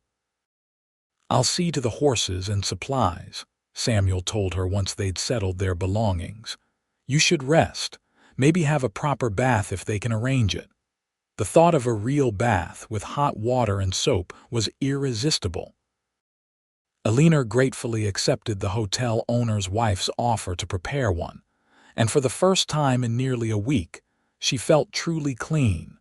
I'll see to the horses and supplies, Samuel told her once they'd settled their belongings. You should rest, maybe have a proper bath if they can arrange it. The thought of a real bath with hot water and soap was irresistible. Eleanor gratefully accepted the hotel owner's wife's offer to prepare one, and for the first time in nearly a week, she felt truly clean.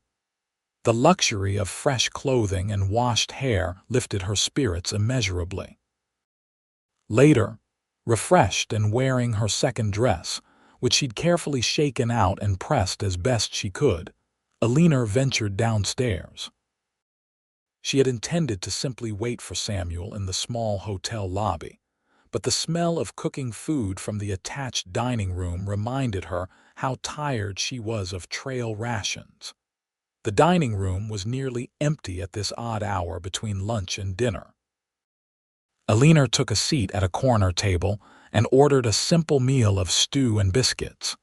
The luxury of fresh clothing and washed hair lifted her spirits immeasurably. Later, refreshed and wearing her second dress, which she'd carefully shaken out and pressed as best she could, Eleanor ventured downstairs. She had intended to simply wait for Samuel in the small hotel lobby, but the smell of cooking food from the attached dining room reminded her how tired she was of trail rations. The dining room was nearly empty at this odd hour between lunch and dinner. Eleanor took a seat at a corner table and ordered a simple meal of stew and biscuits.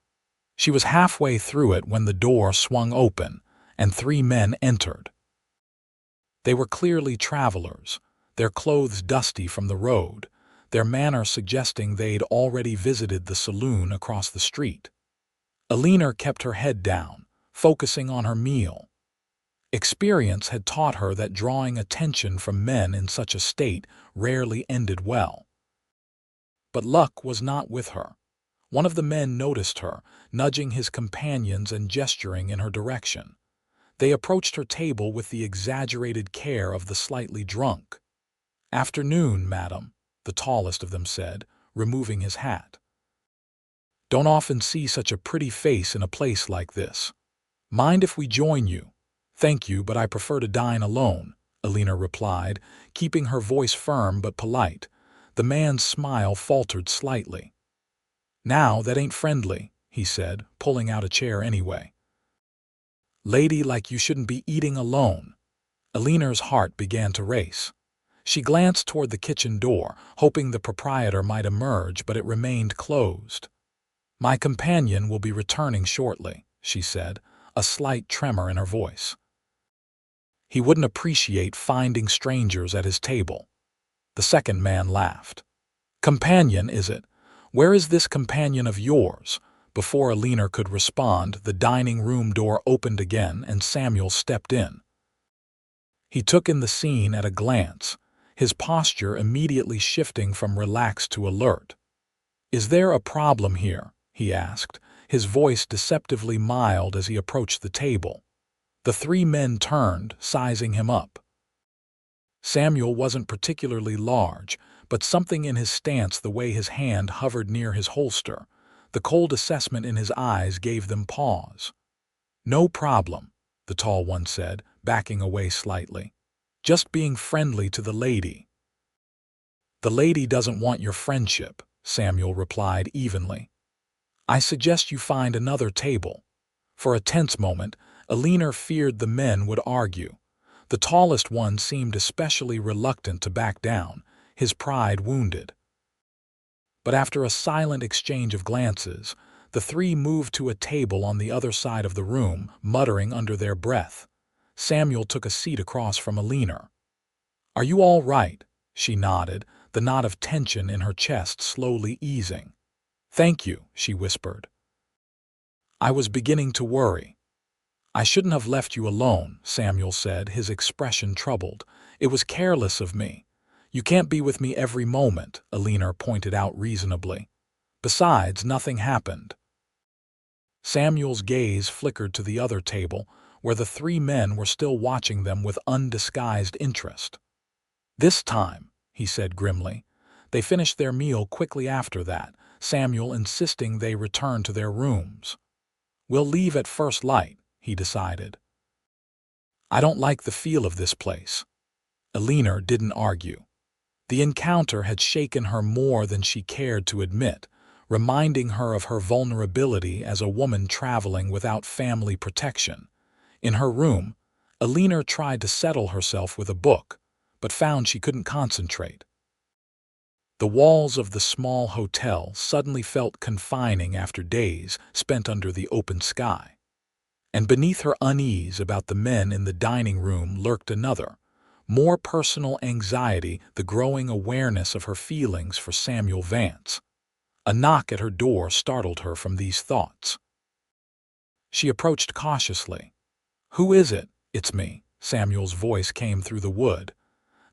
She was halfway through it when the door swung open and 3 men entered. They were clearly travelers, their clothes dusty from the road, their manner suggesting they'd already visited the saloon across the street. Eleanor kept her head down, focusing on her meal. Experience had taught her that drawing attention from men in such a state rarely ended well. But luck was not with her. One of the men noticed her, nudging his companions and gesturing in her direction. They approached her table with the exaggerated care of the slightly drunk. "Afternoon, madam," the tallest of them said, removing his hat. "Don't often see such a pretty face in a place like this. Mind if we join you?" "Thank you, but I prefer to dine alone," Eleanor replied, keeping her voice firm but polite. The man's smile faltered slightly. "Now, that ain't friendly," he said, pulling out a chair anyway. "Lady like you shouldn't be eating alone." Eleanor's heart began to race. She glanced toward the kitchen door, hoping the proprietor might emerge, but it remained closed. "My companion will be returning shortly," she said, a slight tremor in her voice. "He wouldn't appreciate finding strangers at his table." The second man laughed. "Companion, is it? Where is this companion of yours?" Before Eleanor could respond, the dining room door opened again and Samuel stepped in. He took in the scene at a glance, his posture immediately shifting from relaxed to alert. "Is there a problem here?" he asked, his voice deceptively mild as he approached the table. The three men turned, sizing him up. Samuel wasn't particularly large, but something in his stance, the way his hand hovered near his holster, the cold assessment in his eyes gave them pause. "No problem," the tall one said, backing away slightly. "Just being friendly to the lady." "The lady doesn't want your friendship," Samuel replied evenly. "I suggest you find another table." For a tense moment, Eleanor feared the men would argue. The tallest one seemed especially reluctant to back down, his pride wounded. But after a silent exchange of glances, the three moved to a table on the other side of the room, muttering under their breath. Samuel took a seat across from Eleanor. "Are you all right?" She nodded, the knot of tension in her chest slowly easing. "Thank you," she whispered. "I was beginning to worry." "I shouldn't have left you alone," Samuel said, his expression troubled. "It was careless of me." "You can't be with me every moment," Eleanor pointed out reasonably. "Besides, nothing happened." Samuel's gaze flickered to the other table, where the three men were still watching them with undisguised interest. "This time," he said grimly. They finished their meal quickly after that, Samuel insisting they return to their rooms. "We'll leave at first light," he decided. "I don't like the feel of this place." Eleanor didn't argue. The encounter had shaken her more than she cared to admit, reminding her of her vulnerability as a woman traveling without family protection. In her room, Eleanor tried to settle herself with a book, but found she couldn't concentrate. The walls of the small hotel suddenly felt confining after days spent under the open sky. And beneath her unease about the men in the dining room lurked another, more personal anxiety, the growing awareness of her feelings for Samuel Vance. A knock at her door startled her from these thoughts. She approached cautiously. "Who is it?" "It's me," Samuel's voice came through the wood.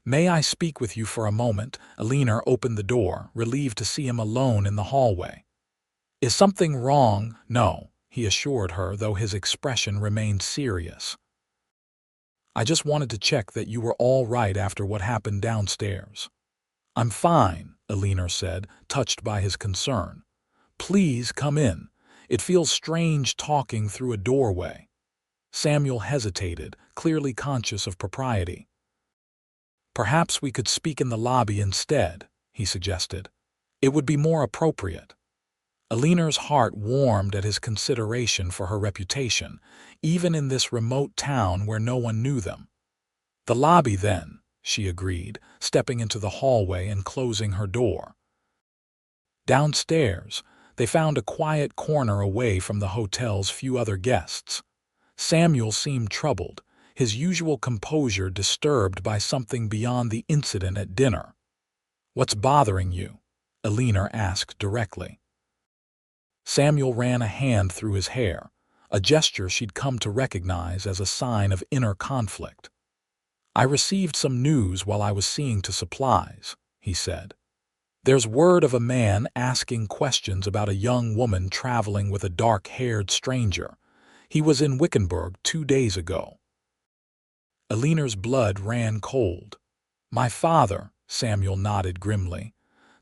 "May I speak with you for a moment?" Eleanor opened the door, relieved to see him alone in the hallway. "Is something wrong?" "No," he assured her, though his expression remained serious. "I just wanted to check that you were all right after what happened downstairs." "I'm fine," Eleanor said, touched by his concern. "Please come in. It feels strange talking through a doorway." Samuel hesitated, clearly conscious of propriety. "Perhaps we could speak in the lobby instead," he suggested. "It would be more appropriate." Eleanor's heart warmed at his consideration for her reputation, even in this remote town where no one knew them. "The lobby, then," she agreed, stepping into the hallway and closing her door. Downstairs, they found a quiet corner away from the hotel's few other guests. Samuel seemed troubled, his usual composure disturbed by something beyond the incident at dinner. "What's bothering you?" Eleanor asked directly. Samuel ran a hand through his hair, a gesture she'd come to recognize as a sign of inner conflict. "I received some news while I was seeing to supplies," he said. "There's word of a man asking questions about a young woman traveling with a dark-haired stranger. He was in Wickenburg 2 days ago." Eleanor's blood ran cold. "My father," Samuel nodded grimly.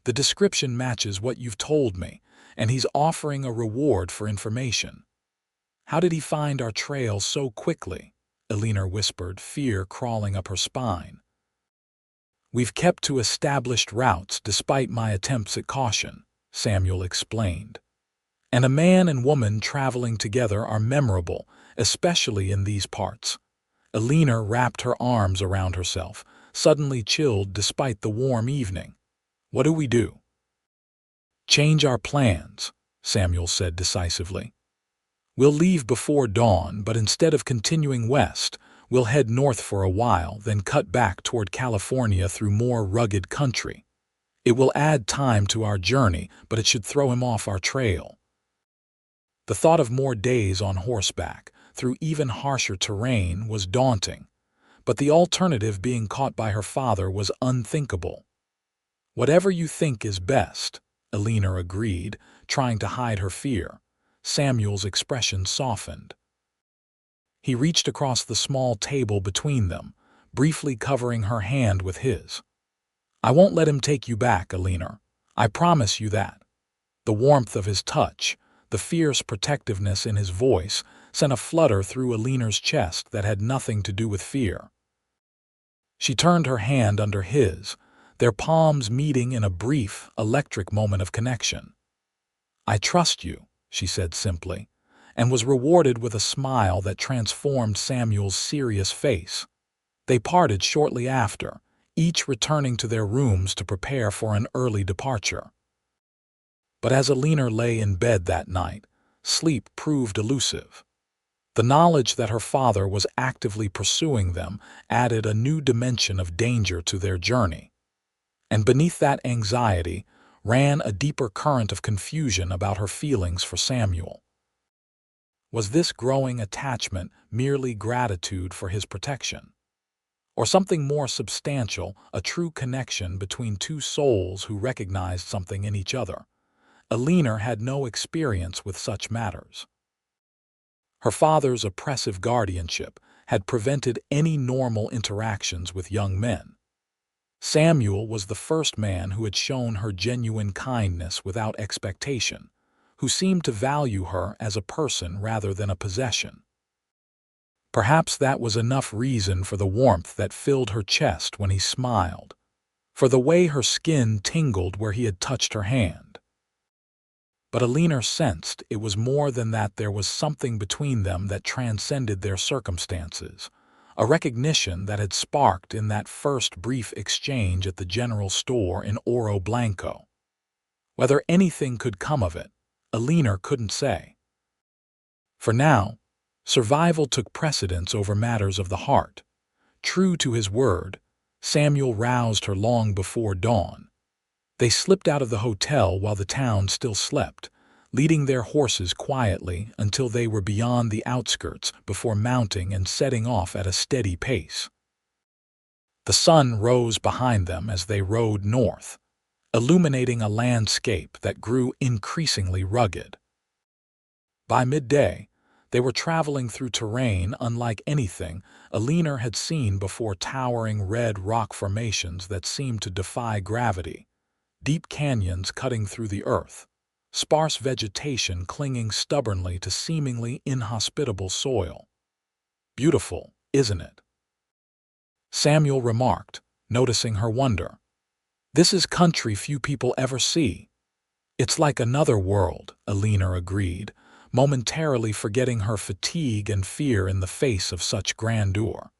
"The description matches what you've told me, and he's offering a reward for information." "How did he find our trail so quickly?" Eleanor whispered, fear crawling up her spine. "We've kept to established routes despite my attempts at caution," Samuel explained. "And a man and woman traveling together are memorable, especially in these parts. Eleanor wrapped her arms around herself, suddenly chilled despite the warm evening. What do we do? Change our plans, Samuel said decisively. We'll leave before dawn, but instead of continuing west, we'll head north for a while, then cut back toward California through more rugged country. It will add time to our journey, but it should throw him off our trail. The thought of more days on horseback, through even harsher terrain, was daunting, but the alternative, being caught by her father, was unthinkable. Whatever you think is best, Eleanor agreed, trying to hide her fear. Samuel's expression softened. He reached across the small table between them, briefly covering her hand with his. I won't let him take you back, Eleanor. I promise you that. The warmth of his touch, the fierce protectiveness in his voice, sent a flutter through Eleanor's chest that had nothing to do with fear. She turned her hand under his, their palms meeting in a brief, electric moment of connection. I trust you, she said simply, and was rewarded with a smile that transformed Samuel's serious face. They parted shortly after, each returning to their rooms to prepare for an early departure. But as Eleanor lay in bed that night, sleep proved elusive. The knowledge that her father was actively pursuing them added a new dimension of danger to their journey. And beneath that anxiety ran a deeper current of confusion about her feelings for Samuel. Was this growing attachment merely gratitude for his protection? Or something more substantial, a true connection between two souls who recognized something in each other? Eleanor had no experience with such matters. Her father's oppressive guardianship had prevented any normal interactions with young men. Samuel was the first man who had shown her genuine kindness without expectation, who seemed to value her as a person rather than a possession. Perhaps that was enough reason for the warmth that filled her chest when he smiled, for the way her skin tingled where he had touched her hand. But Eleanor sensed it was more than that. There was something between them that transcended their circumstances, a recognition that had sparked in that first brief exchange at the general store in Oro Blanco. Whether anything could come of it, Eleanor couldn't say. For now, survival took precedence over matters of the heart. True to his word, Samuel roused her long before dawn. They slipped out of the hotel while the town still slept, leading their horses quietly until they were beyond the outskirts before mounting and setting off at a steady pace. The sun rose behind them as they rode north, illuminating a landscape that grew increasingly rugged. By midday, they were traveling through terrain unlike anything Eleanor had seen before, towering red rock formations that seemed to defy gravity, deep canyons cutting through the earth, sparse vegetation clinging stubbornly to seemingly inhospitable soil. Beautiful, isn't it? Samuel remarked, noticing her wonder. This is country few people ever see. It's like another world, Eleanor agreed, momentarily forgetting her fatigue and fear in the face of such grandeur.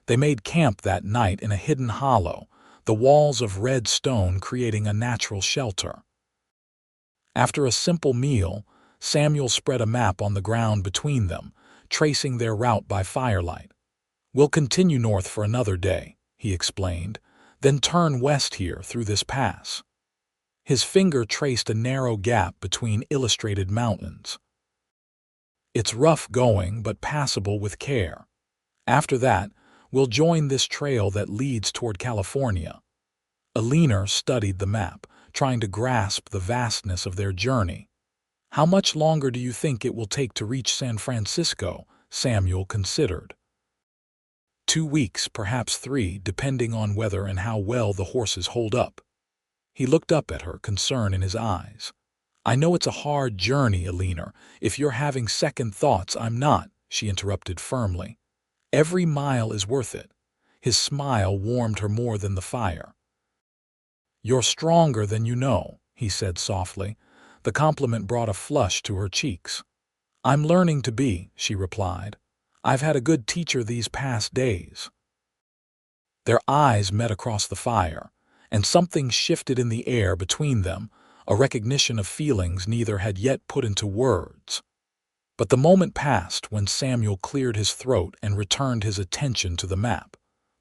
They made camp that night in a hidden hollow, the walls of red stone creating a natural shelter. After a simple meal, Samuel spread a map on the ground between them, tracing their route by firelight. We'll continue north for another day, he explained, then turn west here through this pass. His finger traced a narrow gap between illustrated mountains. It's rough going, but passable with care. After that, we'll join this trail that leads toward California. Eleanor studied the map, trying to grasp the vastness of their journey. How much longer do you think it will take to reach San Francisco? Samuel considered. 2 weeks, perhaps 3, depending on weather and how well the horses hold up. He looked up at her, concern in his eyes. I know it's a hard journey, Eleanor. If you're having second thoughts, I'm not, she interrupted firmly. Every mile is worth it. His smile warmed her more than the fire. You're stronger than you know, he said softly. The compliment brought a flush to her cheeks. I'm learning to be, she replied. I've had a good teacher these past days." Their eyes met across the fire, and something shifted in the air between them, a recognition of feelings neither had yet put into words. But the moment passed when Samuel cleared his throat and returned his attention to the map,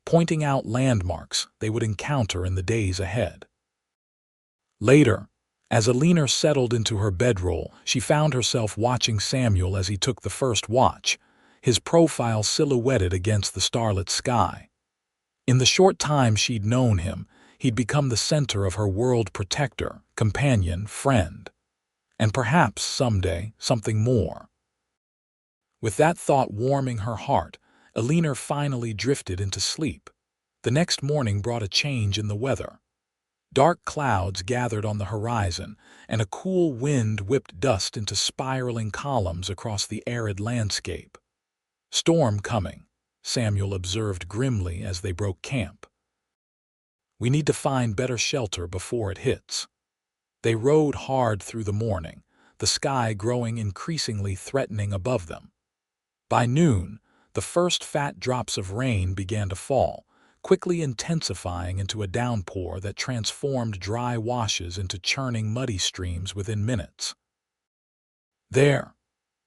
pointing out landmarks they would encounter in the days ahead. Later, as Eleanor settled into her bedroll, she found herself watching Samuel as he took the first watch, his profile silhouetted against the starlit sky. In the short time she'd known him, he'd become the center of her world, protector, companion, friend. And perhaps, someday, something more. With that thought warming her heart, Eleanor finally drifted into sleep. The next morning brought a change in the weather. Dark clouds gathered on the horizon, and a cool wind whipped dust into spiraling columns across the arid landscape. "Storm coming," Samuel observed grimly as they broke camp. "We need to find better shelter before it hits." They rode hard through the morning, the sky growing increasingly threatening above them. By noon, the first fat drops of rain began to fall, quickly intensifying into a downpour that transformed dry washes into churning muddy streams within minutes. "There!"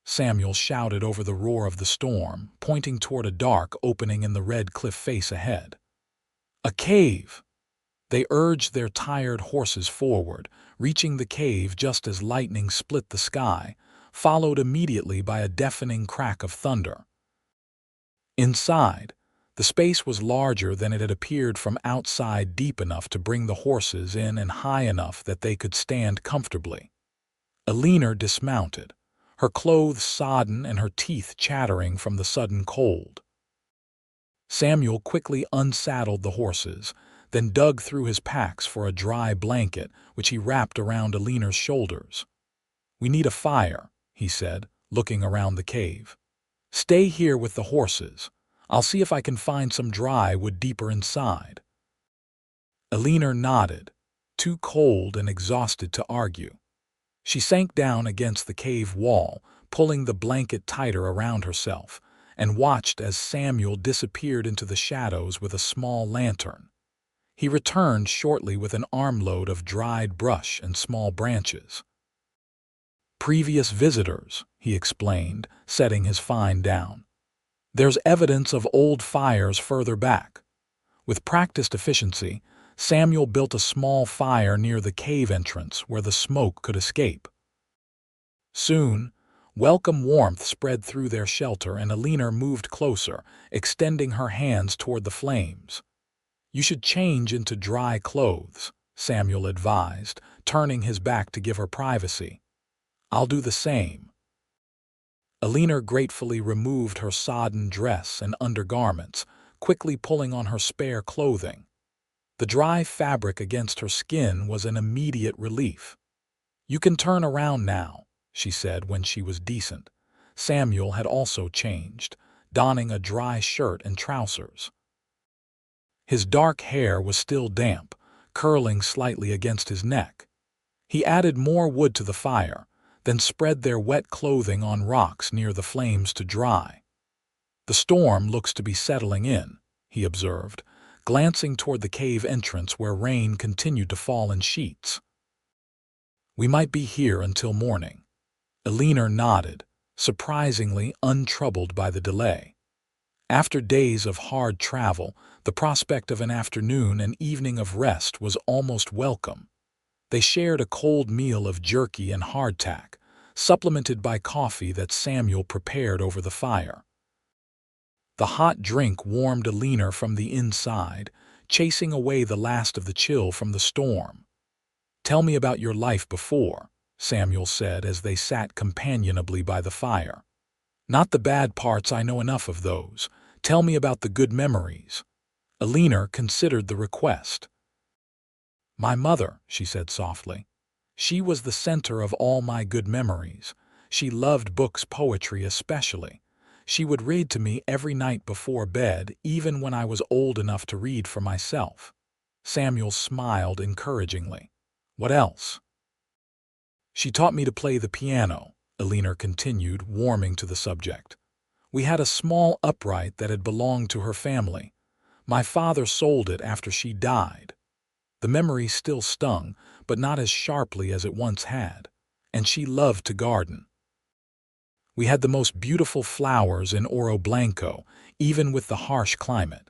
Samuel shouted over the roar of the storm, pointing toward a dark opening in the red cliff face ahead. "A cave!" They urged their tired horses forward, reaching the cave just as lightning split the sky, followed immediately by a deafening crack of thunder. Inside, the space was larger than it had appeared from outside, deep enough to bring the horses in and high enough that they could stand comfortably. Eleanor dismounted, her clothes sodden and her teeth chattering from the sudden cold. Samuel quickly unsaddled the horses, then dug through his packs for a dry blanket, which he wrapped around Eleanor's shoulders. "We need a fire," he said, looking around the cave. "Stay here with the horses. I'll see if I can find some dry wood deeper inside." Eleanor nodded, too cold and exhausted to argue. She sank down against the cave wall, pulling the blanket tighter around herself, and watched as Samuel disappeared into the shadows with a small lantern. He returned shortly with an armload of dried brush and small branches. "Previous visitors," he explained, setting his find down. "There's evidence of old fires further back." With practiced efficiency, Samuel built a small fire near the cave entrance where the smoke could escape. Soon, welcome warmth spread through their shelter, and Eleanor moved closer, extending her hands toward the flames. "You should change into dry clothes," Samuel advised, turning his back to give her privacy. "I'll do the same." Eleanor gratefully removed her sodden dress and undergarments, quickly pulling on her spare clothing. The dry fabric against her skin was an immediate relief. "You can turn around now," she said when she was decent. Samuel had also changed, donning a dry shirt and trousers. His dark hair was still damp, curling slightly against his neck. He added more wood to the fire, then spread their wet clothing on rocks near the flames to dry. "The storm looks to be settling in," he observed, glancing toward the cave entrance where rain continued to fall in sheets. "We might be here until morning." Eleanor nodded, surprisingly untroubled by the delay. After days of hard travel, the prospect of an afternoon and evening of rest was almost welcome. They shared a cold meal of jerky and hardtack, supplemented by coffee that Samuel prepared over the fire. The hot drink warmed Eleanor from the inside, chasing away the last of the chill from the storm. "Tell me about your life before," Samuel said as they sat companionably by the fire. "Not the bad parts, I know enough of those. Tell me about the good memories." Eleanor considered the request. "My mother," she said softly. "She was the center of all my good memories. She loved books, poetry especially. She would read to me every night before bed, even when I was old enough to read for myself." Samuel smiled encouragingly. "What else?" "She taught me to play the piano," Eleanor continued, warming to the subject. We had a small upright that had belonged to her family. My father sold it after she died. The memory still stung, but not as sharply as it once had. And she loved to garden. We had the most beautiful flowers in Oro Blanco, even with the harsh climate.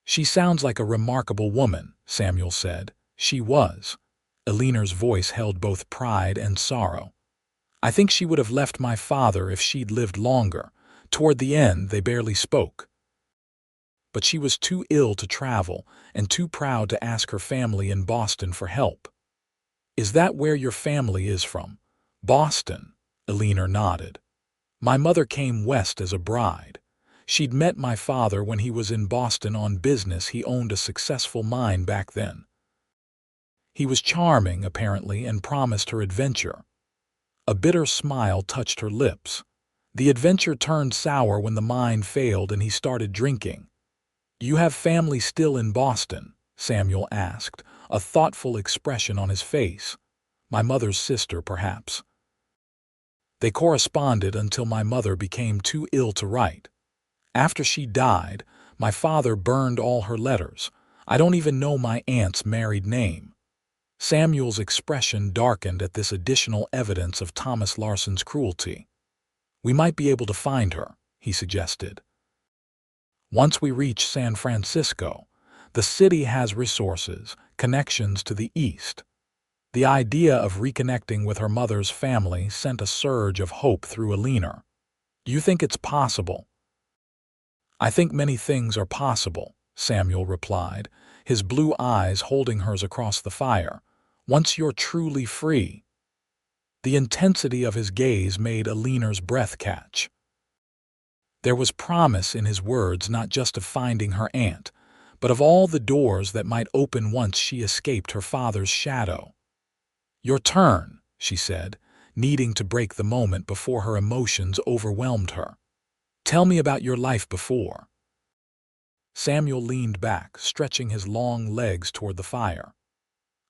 She sounds like a remarkable woman, Samuel said. She was. Eleanor's voice held both pride and sorrow. I think she would have left my father if she'd lived longer. Toward the end, they barely spoke. But she was too ill to travel and too proud to ask her family in Boston for help. Is that where your family is from? Boston, Eleanor nodded. My mother came west as a bride. She'd met my father when he was in Boston on business. He owned a successful mine back then. He was charming, apparently, and promised her adventure. A bitter smile touched her lips. The adventure turned sour when the mine failed and he started drinking. You have family still in Boston? Samuel asked, a thoughtful expression on his face. My mother's sister, perhaps. They corresponded until my mother became too ill to write. After she died, my father burned all her letters. I don't even know my aunt's married name. Samuel's expression darkened at this additional evidence of Thomas Larson's cruelty. We might be able to find her, he suggested. Once we reach San Francisco, the city has resources, connections to the east. The idea of reconnecting with her mother's family sent a surge of hope through Eleanor. You think it's possible? I think many things are possible, Samuel replied, his blue eyes holding hers across the fire. Once you're truly free. The intensity of his gaze made Eleanor's breath catch. There was promise in his words, not just of finding her aunt, but of all the doors that might open once she escaped her father's shadow. Your turn, she said, needing to break the moment before her emotions overwhelmed her. Tell me about your life before. Samuel leaned back, stretching his long legs toward the fire.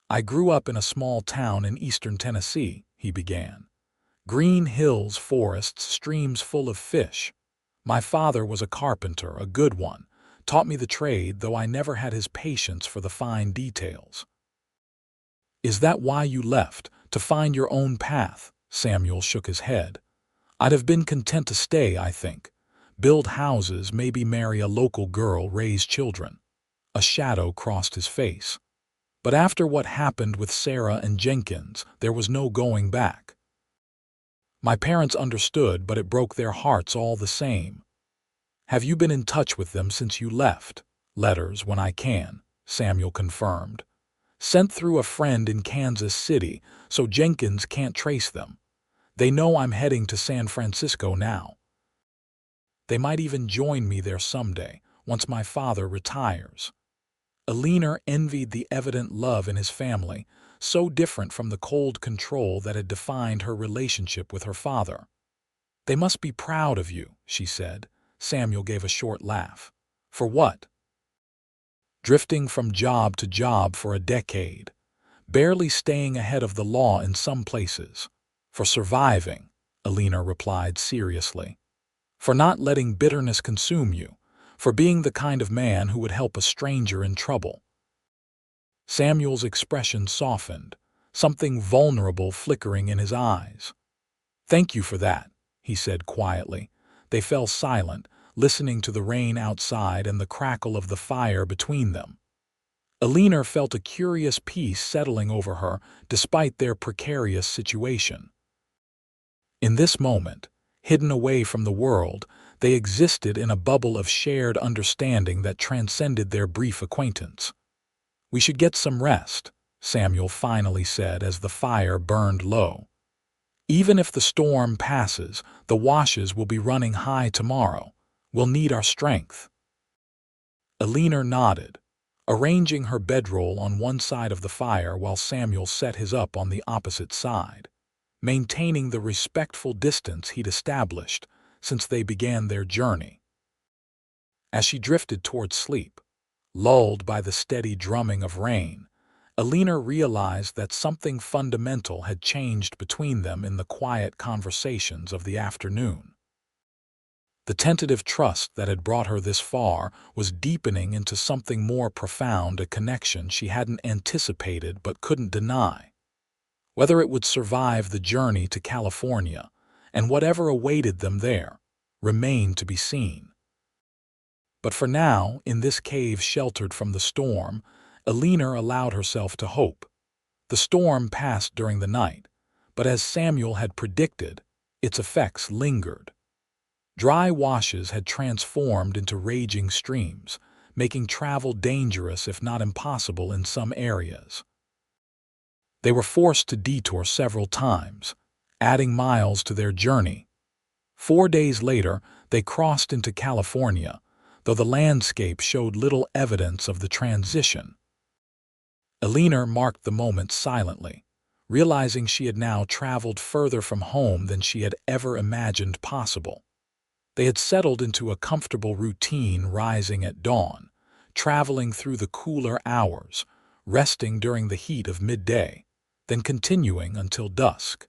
I grew up in a small town in eastern Tennessee, he began. Green hills, forests, streams full of fish. My father was a carpenter, a good one, taught me the trade, though I never had his patience for the fine details. Is that why you left, to find your own path? Samuel shook his head. I'd have been content to stay, I think. Build houses, maybe marry a local girl, raise children. A shadow crossed his face. But after what happened with Sarah and Jenkins, there was no going back. My parents understood, but it broke their hearts all the same. Have you been in touch with them since you left? Letters when I can, Samuel confirmed. Sent through a friend in Kansas City, so Jenkins can't trace them. They know I'm heading to San Francisco now. They might even join me there someday, once my father retires. Eleanor envied the evident love in his family, so different from the cold control that had defined her relationship with her father. They must be proud of you, she said. Samuel gave a short laugh. For what? Drifting from job to job for a decade, barely staying ahead of the law in some places. For surviving, Eleanor replied seriously. For not letting bitterness consume you. For being the kind of man who would help a stranger in trouble. Samuel's expression softened, something vulnerable flickering in his eyes. Thank you for that, he said quietly. They fell silent, listening to the rain outside and the crackle of the fire between them. Eleanor felt a curious peace settling over her despite their precarious situation. In this moment, hidden away from the world, they existed in a bubble of shared understanding that transcended their brief acquaintance. We should get some rest, Samuel finally said as the fire burned low. Even if the storm passes, the washes will be running high tomorrow. We'll need our strength. Eleanor nodded, arranging her bedroll on one side of the fire while Samuel set his up on the opposite side, maintaining the respectful distance he'd established since they began their journey. As she drifted toward sleep, lulled by the steady drumming of rain, Eleanor realized that something fundamental had changed between them in the quiet conversations of the afternoon. The tentative trust that had brought her this far was deepening into something more profound, a connection she hadn't anticipated but couldn't deny. Whether it would survive the journey to California, and whatever awaited them there, remained to be seen. But for now, in this cave sheltered from the storm, Eleanor allowed herself to hope. The storm passed during the night, but as Samuel had predicted, its effects lingered. Dry washes had transformed into raging streams, making travel dangerous if not impossible in some areas. They were forced to detour several times, adding miles to their journey. 4 days later, they crossed into California, though the landscape showed little evidence of the transition. Eleanor marked the moment silently, realizing she had now traveled further from home than she had ever imagined possible. They had settled into a comfortable routine, rising at dawn, traveling through the cooler hours, resting during the heat of midday, then continuing until dusk.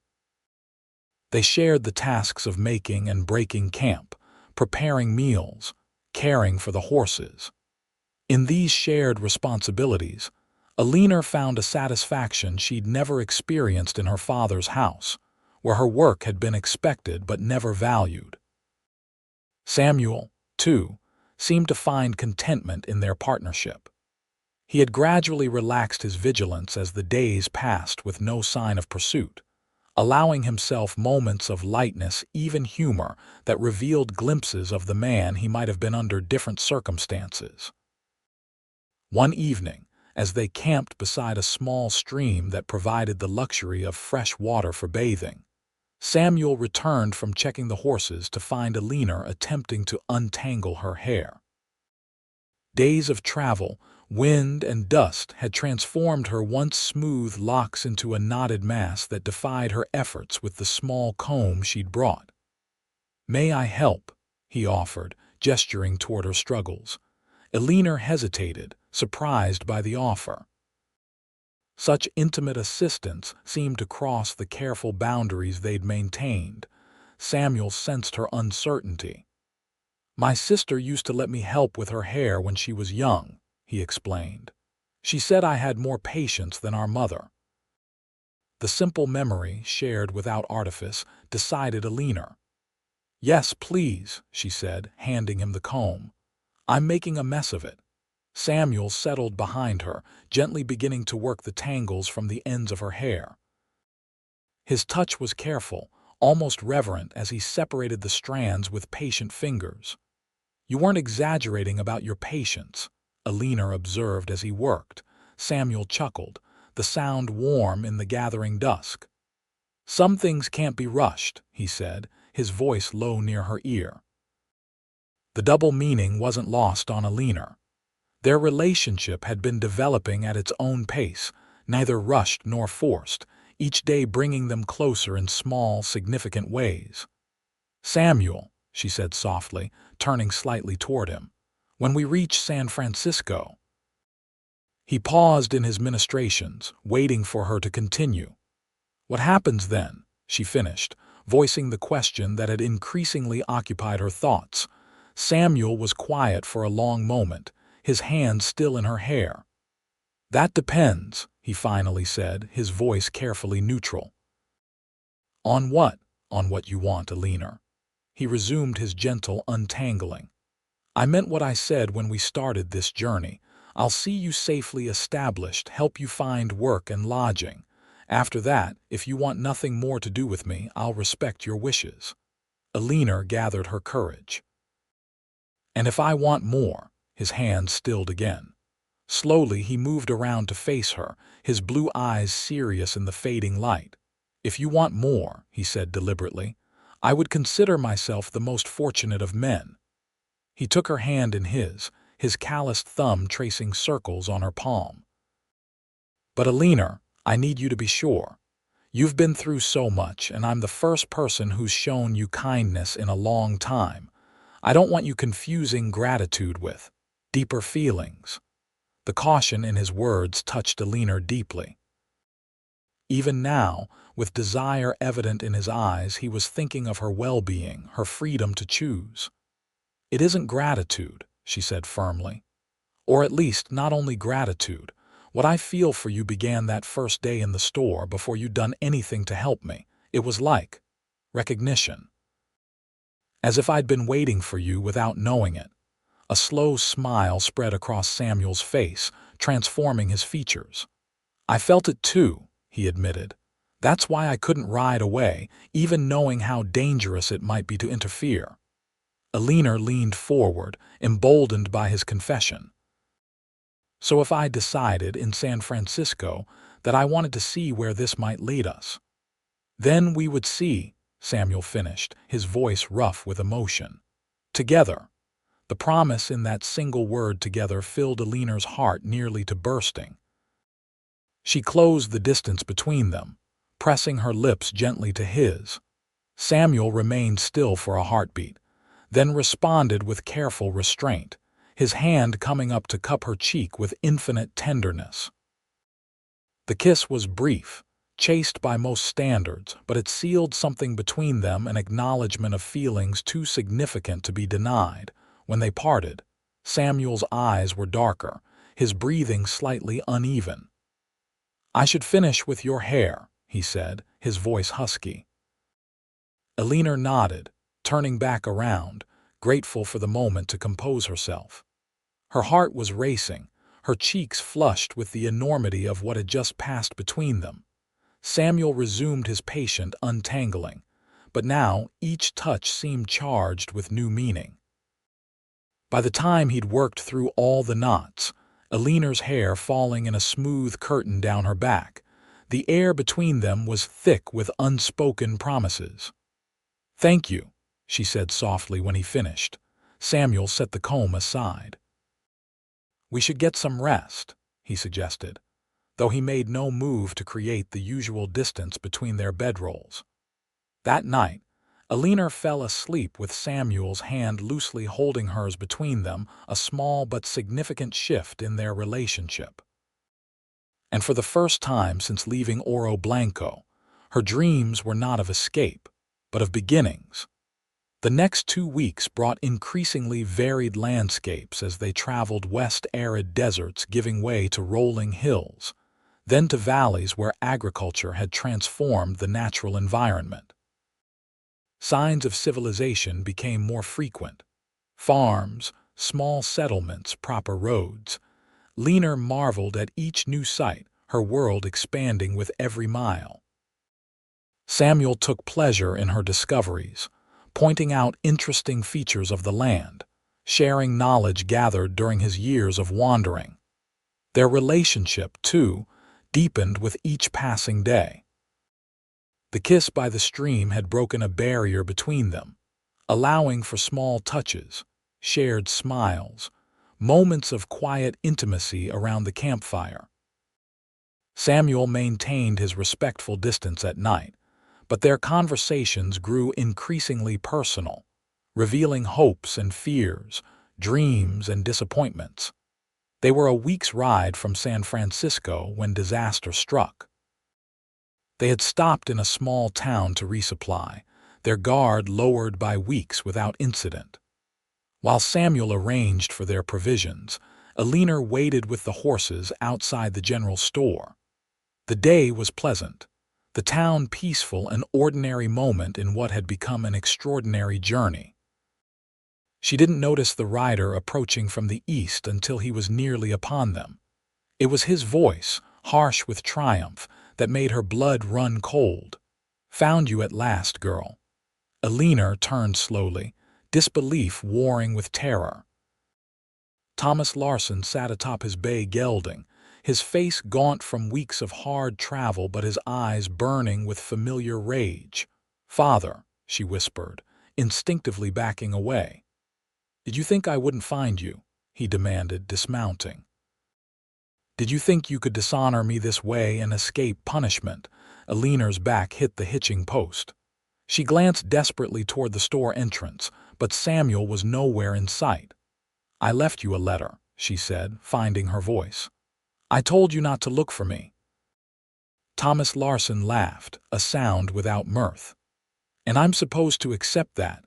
They shared the tasks of making and breaking camp, preparing meals, caring for the horses. In these shared responsibilities, Eleanor found a satisfaction she'd never experienced in her father's house, where her work had been expected but never valued. Samuel, too, seemed to find contentment in their partnership. He had gradually relaxed his vigilance as the days passed with no sign of pursuit, allowing himself moments of lightness, even humor, that revealed glimpses of the man he might have been under different circumstances. One evening, as they camped beside a small stream that provided the luxury of fresh water for bathing, Samuel returned from checking the horses to find Eleanor attempting to untangle her hair. Days of travel, wind, and dust had transformed her once smooth locks into a knotted mass that defied her efforts with the small comb she'd brought. "May I help?" he offered, gesturing toward her struggles. Eleanor hesitated, surprised by the offer. Such intimate assistance seemed to cross the careful boundaries they'd maintained. Samuel sensed her uncertainty. "My sister used to let me help with her hair when she was young," he explained. "She said I had more patience than our mother." The simple memory, shared without artifice, decided Eleanor. "Yes, please," she said, handing him the comb. "I'm making a mess of it." Samuel settled behind her, gently beginning to work the tangles from the ends of her hair. His touch was careful, almost reverent, as he separated the strands with patient fingers. "You weren't exaggerating about your patience," Eleanor observed as he worked. Samuel chuckled, the sound warm in the gathering dusk. "Some things can't be rushed," he said, his voice low near her ear. The double meaning wasn't lost on Eleanor. Their relationship had been developing at its own pace, neither rushed nor forced, each day bringing them closer in small, significant ways. "Samuel," she said softly, turning slightly toward him, "when we reach San Francisco—" He paused in his ministrations, waiting for her to continue. "What happens then?" she finished, voicing the question that had increasingly occupied her thoughts. Samuel was quiet for a long moment, his hand still in her hair. "That depends," he finally said, his voice carefully neutral. "On what?" "On what you want, Eleanor." He resumed his gentle untangling. "I meant what I said when we started this journey. I'll see you safely established, help you find work and lodging. After that, if you want nothing more to do with me, I'll respect your wishes." Eleanor gathered her courage. "And if I want more?" His hand stilled again. Slowly he moved around to face her, his blue eyes serious in the fading light. "If you want more," he said deliberately, "I would consider myself the most fortunate of men." He took her hand in his calloused thumb tracing circles on her palm. "But Eleanor, I need you to be sure. You've been through so much, and I'm the first person who's shown you kindness in a long time. I don't want you confusing gratitude with deeper feelings." The caution in his words touched Eleanor deeply. Even now, with desire evident in his eyes, he was thinking of her well-being, her freedom to choose. "It isn't gratitude," she said firmly. "Or at least, not only gratitude. What I feel for you began that first day in the store before you'd done anything to help me. It was like recognition. As if I'd been waiting for you without knowing it." A slow smile spread across Samuel's face, transforming his features. "I felt it too," he admitted. "That's why I couldn't ride away, even knowing how dangerous it might be to interfere." Eleanor leaned forward, emboldened by his confession. "So if I decided in San Francisco that I wanted to see where this might lead us, then we would see," Samuel finished, his voice rough with emotion. "Together." The promise in that single word "together" filled Eleanor's heart nearly to bursting. She closed the distance between them, pressing her lips gently to his. Samuel remained still for a heartbeat, then responded with careful restraint, his hand coming up to cup her cheek with infinite tenderness. The kiss was brief, chaste by most standards, but it sealed something between them, an acknowledgement of feelings too significant to be denied. When they parted, Samuel's eyes were darker, his breathing slightly uneven. "I should finish with your hair," he said, his voice husky. Eleanor nodded, turning back around, grateful for the moment to compose herself. Her heart was racing, her cheeks flushed with the enormity of what had just passed between them. Samuel resumed his patient untangling, but now each touch seemed charged with new meaning. By the time he'd worked through all the knots, Eleanor's hair falling in a smooth curtain down her back, the air between them was thick with unspoken promises. "Thank you," she said softly when he finished. Samuel set the comb aside. "We should get some rest," he suggested, though he made no move to create the usual distance between their bedrolls. That night, Eleanor fell asleep with Samuel's hand loosely holding hers between them, a small but significant shift in their relationship. And for the first time since leaving Oro Blanco, her dreams were not of escape, but of beginnings. The next 2 weeks brought increasingly varied landscapes as they traveled west, arid deserts giving way to rolling hills, then to valleys where agriculture had transformed the natural environment. Signs of civilization became more frequent. Farms, small settlements, proper roads. Eleanor marveled at each new sight, her world expanding with every mile. Samuel took pleasure in her discoveries, pointing out interesting features of the land, sharing knowledge gathered during his years of wandering. Their relationship, too, deepened with each passing day. The kiss by the stream had broken a barrier between them, allowing for small touches, shared smiles, moments of quiet intimacy around the campfire. Samuel maintained his respectful distance at night, but their conversations grew increasingly personal, revealing hopes and fears, dreams and disappointments. They were a week's ride from San Francisco when disaster struck. They had stopped in a small town to resupply, their guard lowered by weeks without incident. While Samuel arranged for their provisions, Eleanor waited with the horses outside the general store. The day was pleasant, the town peaceful, an ordinary moment in what had become an extraordinary journey. She didn't notice the rider approaching from the east until he was nearly upon them. It was his voice, harsh with triumph, that made her blood run cold. "Found you at last, girl." Eleanor turned slowly, disbelief warring with terror. Thomas Larson sat atop his bay gelding, his face gaunt from weeks of hard travel but his eyes burning with familiar rage. "Father," she whispered, instinctively backing away. "Did you think I wouldn't find you?" he demanded, dismounting. "Did you think you could dishonor me this way and escape punishment?" Eleanor's back hit the hitching post. She glanced desperately toward the store entrance, but Samuel was nowhere in sight. "I left you a letter," she said, finding her voice. "I told you not to look for me." Thomas Larson laughed, a sound without mirth. "And I'm supposed to accept that?"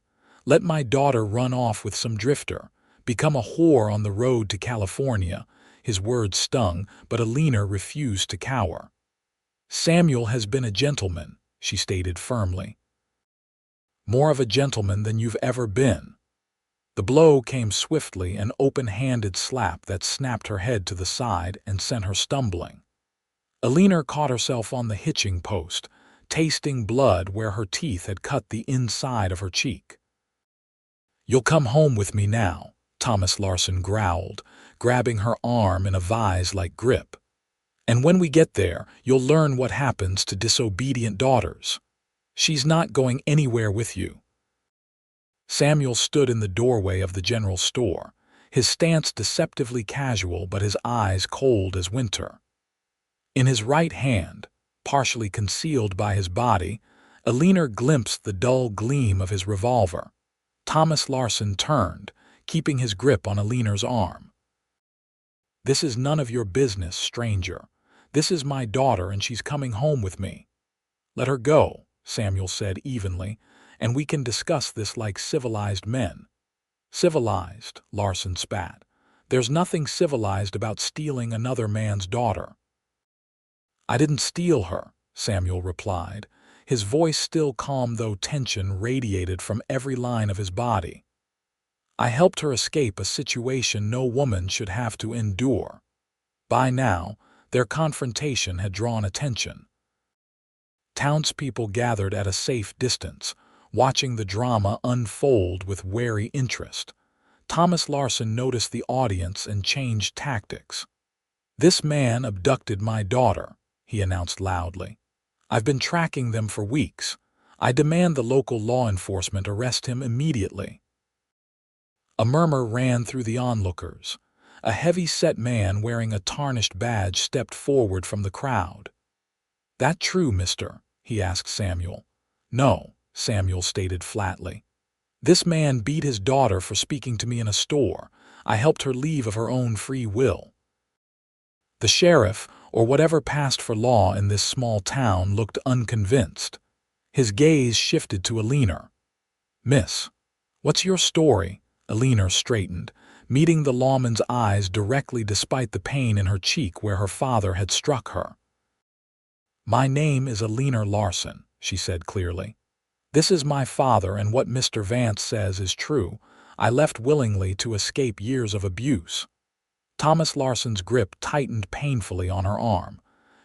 Let my daughter run off with some drifter, become a whore on the road to California. His words stung, but Eleanor refused to cower. Samuel has been a gentleman, she stated firmly. More of a gentleman than you've ever been. The blow came swiftly, an open-handed slap that snapped her head to the side and sent her stumbling. Eleanor caught herself on the hitching post, tasting blood where her teeth had cut the inside of her cheek. "You'll come home with me now," Thomas Larson growled, grabbing her arm in a vise-like grip. "And when we get there, you'll learn what happens to disobedient daughters. She's not going anywhere with you." Samuel stood in the doorway of the general store, his stance deceptively casual but his eyes cold as winter. In his right hand, partially concealed by his body, Eleanor glimpsed the dull gleam of his revolver. Thomas Larson turned, keeping his grip on Eleanor's arm. "This is none of your business, stranger. This is my daughter and she's coming home with me." "Let her go," Samuel said evenly, "and we can discuss this like civilized men." "Civilized," Larson spat. "There's nothing civilized about stealing another man's daughter." "I didn't steal her," Samuel replied, his voice still calm though tension radiated from every line of his body. "I helped her escape a situation no woman should have to endure." By now, their confrontation had drawn attention. Townspeople gathered at a safe distance, watching the drama unfold with wary interest. Thomas Larson noticed the audience and changed tactics. "This man abducted my daughter," he announced loudly. "I've been tracking them for weeks. I demand the local law enforcement arrest him immediately." A murmur ran through the onlookers. A heavy-set man wearing a tarnished badge stepped forward from the crowd. "That true, mister?" he asked Samuel. "No," Samuel stated flatly. "This man beat his daughter for speaking to me in a store. I helped her leave of her own free will." The sheriff, or whatever passed for law in this small town, looked unconvinced. His gaze shifted to Eleanor. "Miss, what's your story?" Eleanor straightened, meeting the lawman's eyes directly despite the pain in her cheek where her father had struck her. "My name is Eleanor Larson," she said clearly. "This is my father, and what Mr. Vance says is true. I left willingly to escape years of abuse." Thomas Larson's grip tightened painfully on her arm.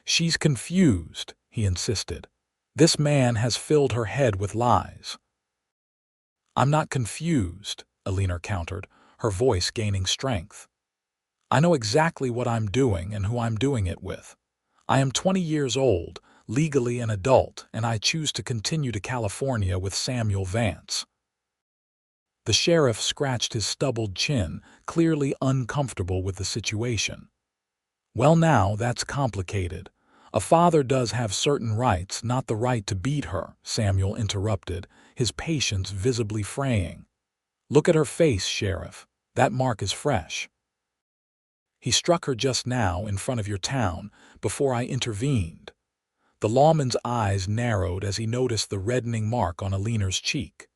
"She's confused," he insisted. "This man has filled her head with lies." "I'm not confused," Eleanor countered, her voice gaining strength. "I know exactly what I'm doing and who I'm doing it with. I am 20 years old, legally an adult, and I choose to continue to California with Samuel Vance." The sheriff scratched his stubbled chin, clearly uncomfortable with the situation. "Well now, that's complicated. A father does have certain rights, not the right to beat her," Samuel interrupted, his patience visibly fraying. "Look at her face, Sheriff. That mark is fresh. He struck her just now in front of your town, before I intervened." The lawman's eyes narrowed as he noticed the reddening mark on Eleanor's cheek.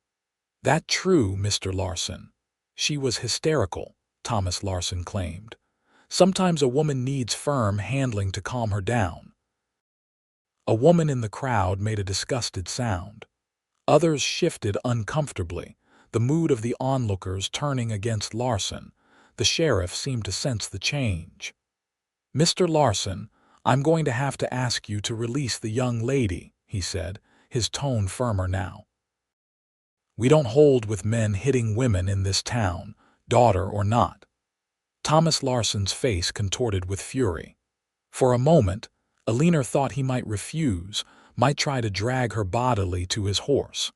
"That true, Mr. Larson." "She was hysterical," Thomas Larson claimed. "Sometimes a woman needs firm handling to calm her down." A woman in the crowd made a disgusted sound. Others shifted uncomfortably, the mood of the onlookers turning against Larson. The sheriff seemed to sense the change. "Mr. Larson, I'm going to have to ask you to release the young lady," he said, his tone firmer now. "We don't hold with men hitting women in this town, daughter or not." Thomas Larson's face contorted with fury. For a moment, Eleanor thought he might refuse, might try to drag her bodily to his horse.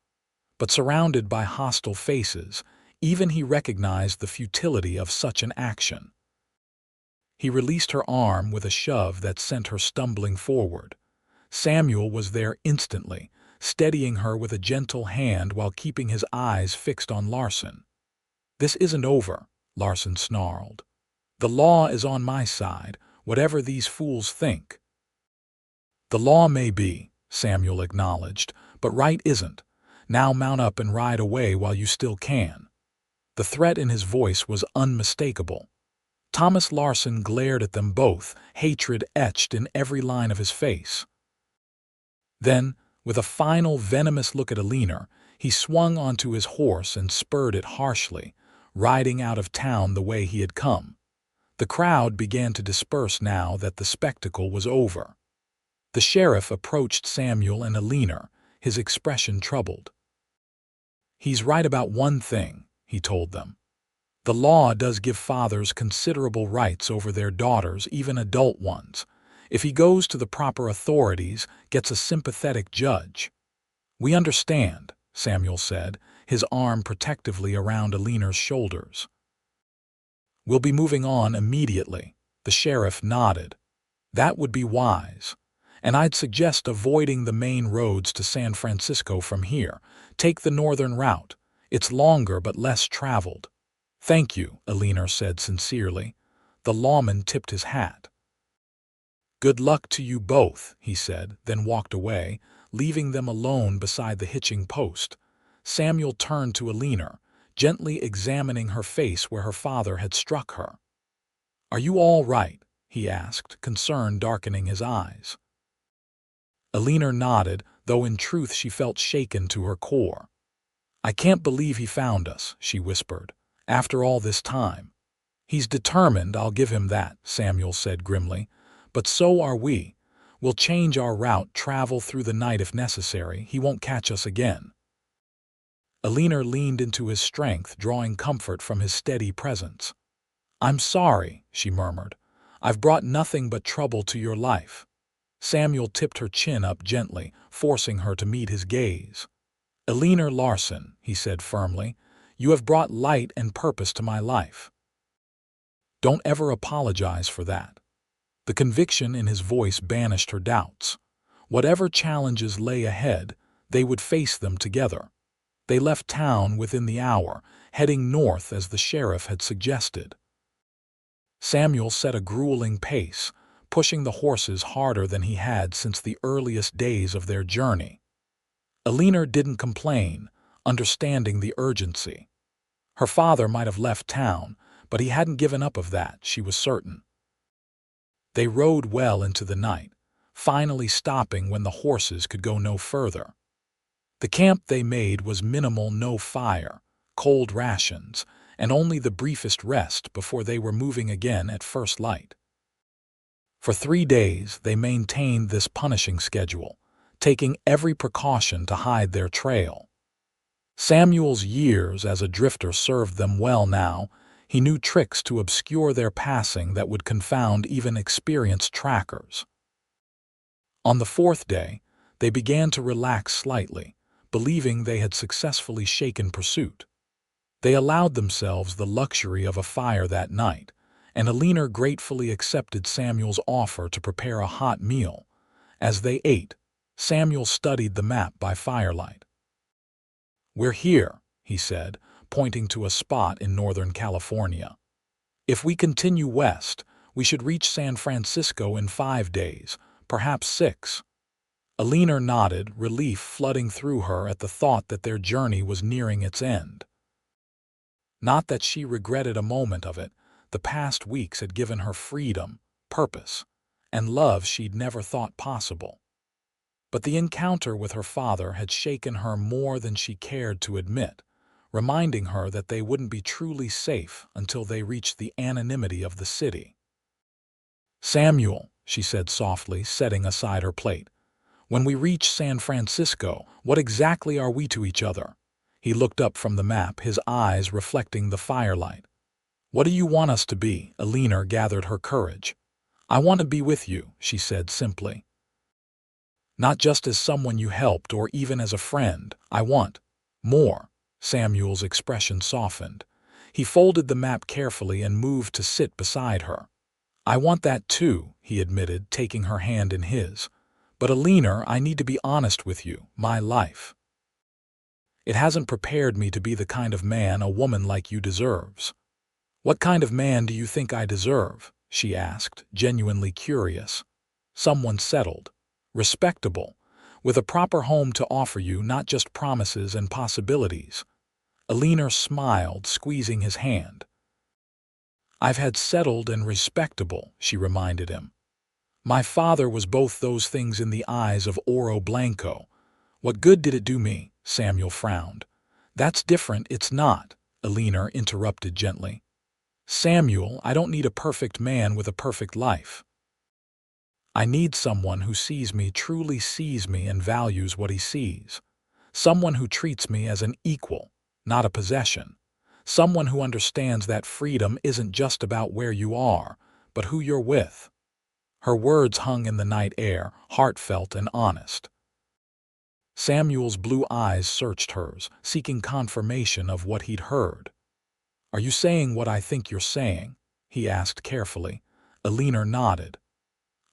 But surrounded by hostile faces, even he recognized the futility of such an action. He released her arm with a shove that sent her stumbling forward. Samuel was there instantly, steadying her with a gentle hand while keeping his eyes fixed on Larson. "This isn't over," Larson snarled. "The law is on my side, whatever these fools think." "The law may be," Samuel acknowledged, "but right isn't. Now mount up and ride away while you still can." The threat in his voice was unmistakable. Thomas Larson glared at them both, hatred etched in every line of his face. Then, with a final venomous look at Eleanor, he swung onto his horse and spurred it harshly, riding out of town the way he had come. The crowd began to disperse now that the spectacle was over. The sheriff approached Samuel and Eleanor, his expression troubled. "He's right about one thing," he told them. "The law does give fathers considerable rights over their daughters, even adult ones, if he goes to the proper authorities, gets a sympathetic judge." "We understand," Samuel said, his arm protectively around Eleanor's shoulders. "We'll be moving on immediately," the sheriff nodded. "That would be wise. And I'd suggest avoiding the main roads to San Francisco from here. Take the northern route. It's longer but less traveled." "Thank you," Eleanor said sincerely. The lawman tipped his hat. "Good luck to you both," he said, then walked away, leaving them alone beside the hitching post. Samuel turned to Eleanor, gently examining her face where her father had struck her. "Are you all right?" he asked, concern darkening his eyes. Eleanor nodded, though in truth she felt shaken to her core. "I can't believe he found us," she whispered, "after all this time." "He's determined, I'll give him that," Samuel said grimly. "But so are we. We'll change our route, travel through the night if necessary. He won't catch us again." Eleanor leaned into his strength, drawing comfort from his steady presence. "I'm sorry," she murmured. "I've brought nothing but trouble to your life." Samuel tipped her chin up gently, forcing her to meet his gaze. "Eleanor Larson," he said firmly, "you have brought light and purpose to my life. Don't ever apologize for that." The conviction in his voice banished her doubts. Whatever challenges lay ahead, they would face them together. They left town within the hour, heading north as the sheriff had suggested. Samuel set a grueling pace, pushing the horses harder than he had since the earliest days of their journey. Eleanor didn't complain, understanding the urgency. Her father might have left town, but he hadn't given up of that, she was certain. They rode well into the night, finally stopping when the horses could go no further. The camp they made was minimal: no fire, cold rations, and only the briefest rest before they were moving again at first light. For 3 days they maintained this punishing schedule, taking every precaution to hide their trail. Samuel's years as a drifter served them well now. He knew tricks to obscure their passing that would confound even experienced trackers. On the 4th day, they began to relax slightly, believing they had successfully shaken pursuit. They allowed themselves the luxury of a fire that night, and Eleanor gratefully accepted Samuel's offer to prepare a hot meal. As they ate, Samuel studied the map by firelight. "We're here," he said, pointing to a spot in Northern California. "If we continue west, we should reach San Francisco in 5 days, perhaps 6. Eleanor nodded, relief flooding through her at the thought that their journey was nearing its end. Not that she regretted a moment of it. The past weeks had given her freedom, purpose, and love she'd never thought possible. But the encounter with her father had shaken her more than she cared to admit, reminding her that they wouldn't be truly safe until they reached the anonymity of the city. "Samuel," she said softly, setting aside her plate, "when we reach San Francisco, what exactly are we to each other?" He looked up from the map, his eyes reflecting the firelight. "What do you want us to be?" Eleanor gathered her courage. "I want to be with you," she said simply. "Not just as someone you helped or even as a friend. I want more." Samuel's expression softened. He folded the map carefully and moved to sit beside her. "I want that too," he admitted, taking her hand in his. "But Eleanor, I need to be honest with you. My life, it hasn't prepared me to be the kind of man a woman like you deserves." "What kind of man do you think I deserve?" she asked, genuinely curious. "Someone settled, respectable, with a proper home to offer you, not just promises and possibilities. Eleanor smiled, squeezing his hand. I've had settled and respectable, she reminded him. My father was both those things in the eyes of Oro Blanco. What good did it do me? Samuel frowned. That's different, it's not, Eleanor interrupted gently. Samuel, I don't need a perfect man with a perfect life. I need someone who sees me, truly sees me, and values what he sees. Someone who treats me as an equal, not a possession. Someone who understands that freedom isn't just about where you are, but who you're with. Her words hung in the night air, heartfelt and honest. Samuel's blue eyes searched hers, seeking confirmation of what he'd heard. Are you saying what I think you're saying? He asked carefully. Eleanor nodded.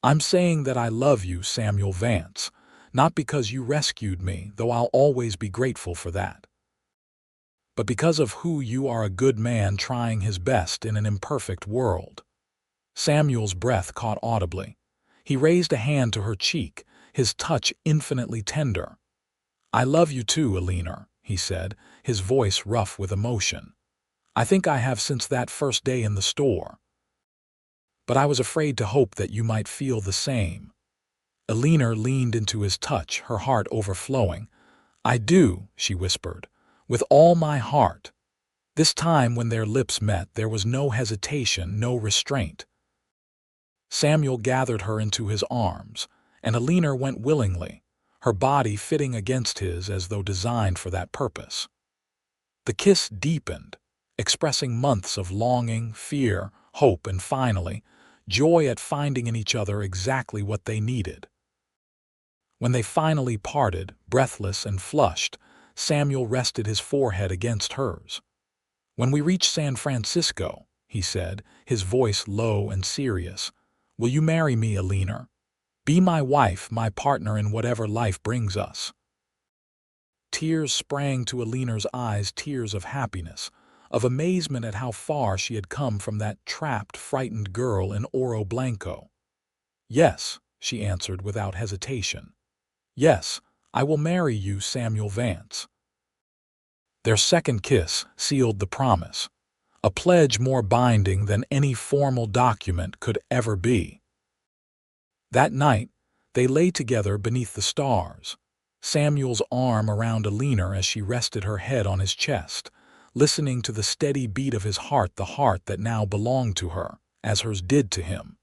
I'm saying that I love you, Samuel Vance, not because you rescued me, though I'll always be grateful for that, but because of who you are, a good man trying his best in an imperfect world. Samuel's breath caught audibly. He raised a hand to her cheek, his touch infinitely tender. I love you too, Eleanor, he said, his voice rough with emotion. I think I have since that first day in the store. But I was afraid to hope that you might feel the same. Eleanor leaned into his touch, her heart overflowing. I do, she whispered, with all my heart. This time when their lips met, there was no hesitation, no restraint. Samuel gathered her into his arms, and Eleanor went willingly, her body fitting against his as though designed for that purpose. The kiss deepened, expressing months of longing, fear, hope, and finally, joy at finding in each other exactly what they needed. When they finally parted, breathless and flushed, Samuel rested his forehead against hers. When we reach San Francisco, he said, his voice low and serious, will you marry me, Eleanor? Be my wife, my partner in whatever life brings us. Tears sprang to Eleanor's eyes, tears of happiness, of amazement at how far she had come from that trapped, frightened girl in Oro Blanco. Yes, she answered without hesitation. Yes, I will marry you, Samuel Vance. Their second kiss sealed the promise, a pledge more binding than any formal document could ever be. That night, they lay together beneath the stars, Samuel's arm around Eleanor as she rested her head on his chest, listening to the steady beat of his heart, the heart that now belonged to her, as hers did to him.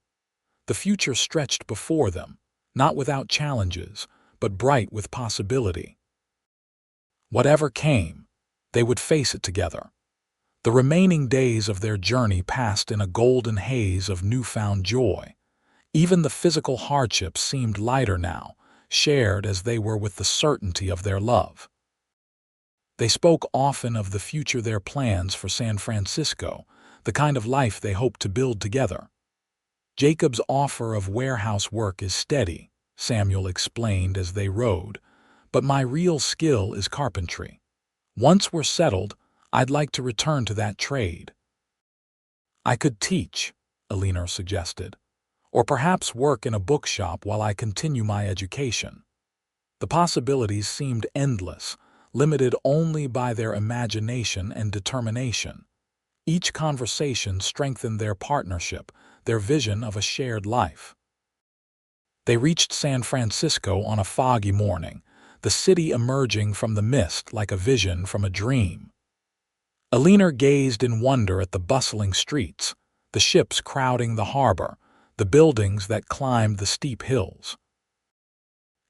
The future stretched before them, not without challenges, but bright with possibility. Whatever came, they would face it together. The remaining days of their journey passed in a golden haze of newfound joy. Even the physical hardships seemed lighter now, shared as they were with the certainty of their love. They spoke often of the future, their plans for San Francisco, the kind of life they hoped to build together. Jacob's offer of warehouse work is steady, Samuel explained as they rode, but my real skill is carpentry. Once we're settled, I'd like to return to that trade. I could teach, Eleanor suggested, or perhaps work in a bookshop while I continue my education. The possibilities seemed endless, limited only by their imagination and determination. Each conversation strengthened their partnership, their vision of a shared life. They reached San Francisco on a foggy morning, the city emerging from the mist like a vision from a dream. Eleanor gazed in wonder at the bustling streets, the ships crowding the harbor, the buildings that climbed the steep hills.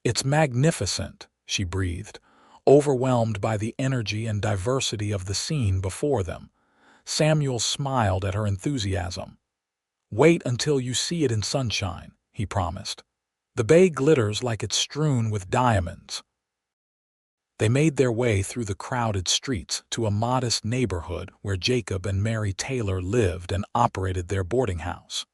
It's magnificent, she breathed, overwhelmed by the energy and diversity of the scene before them. Samuel smiled at her enthusiasm. Wait until you see it in sunshine, he promised. The bay glitters like it's strewn with diamonds. They made their way through the crowded streets to a modest neighborhood where Jacob and Mary Taylor lived and operated their boarding house.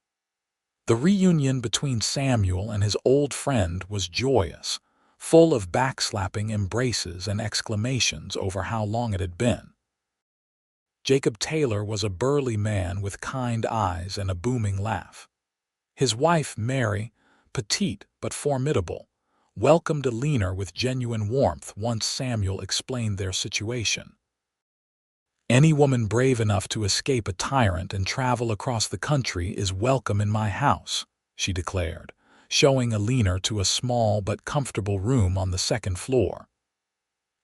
The reunion between Samuel and his old friend was joyous, full of backslapping embraces and exclamations over how long it had been. Jacob Taylor was a burly man with kind eyes and a booming laugh. His wife, Mary, petite but formidable, welcomed Eleanor with genuine warmth once Samuel explained their situation. "Any woman brave enough to escape a tyrant and travel across the country is welcome in my house," she declared, showing Eleanor to a small but comfortable room on the second floor.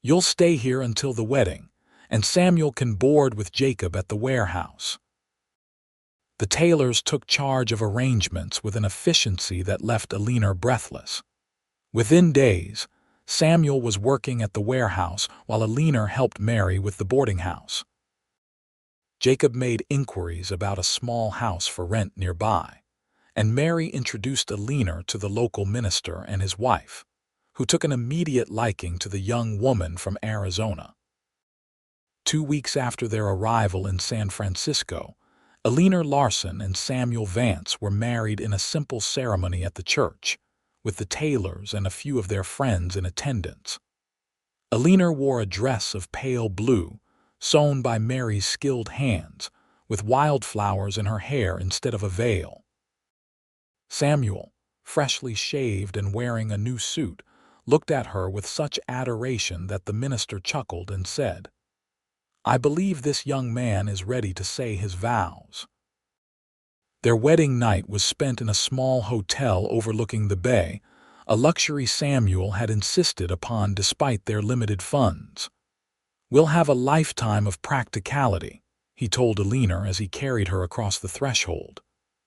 "You'll stay here until the wedding, and Samuel can board with Jacob at the warehouse." The Taylors took charge of arrangements with an efficiency that left Eleanor breathless. Within days, Samuel was working at the warehouse while Eleanor helped Mary with the boarding house. Jacob made inquiries about a small house for rent nearby, and Mary introduced Eleanor to the local minister and his wife, who took an immediate liking to the young woman from Arizona. 2 weeks after their arrival in San Francisco, Eleanor Larson and Samuel Vance were married in a simple ceremony at the church, with the Taylors and a few of their friends in attendance. Eleanor wore a dress of pale blue, sewn by Mary's skilled hands, with wildflowers in her hair instead of a veil. Samuel, freshly shaved and wearing a new suit, looked at her with such adoration that the minister chuckled and said, "I believe this young man is ready to say his vows." Their wedding night was spent in a small hotel overlooking the bay, a luxury Samuel had insisted upon despite their limited funds. "We'll have a lifetime of practicality," he told Eleanor as he carried her across the threshold.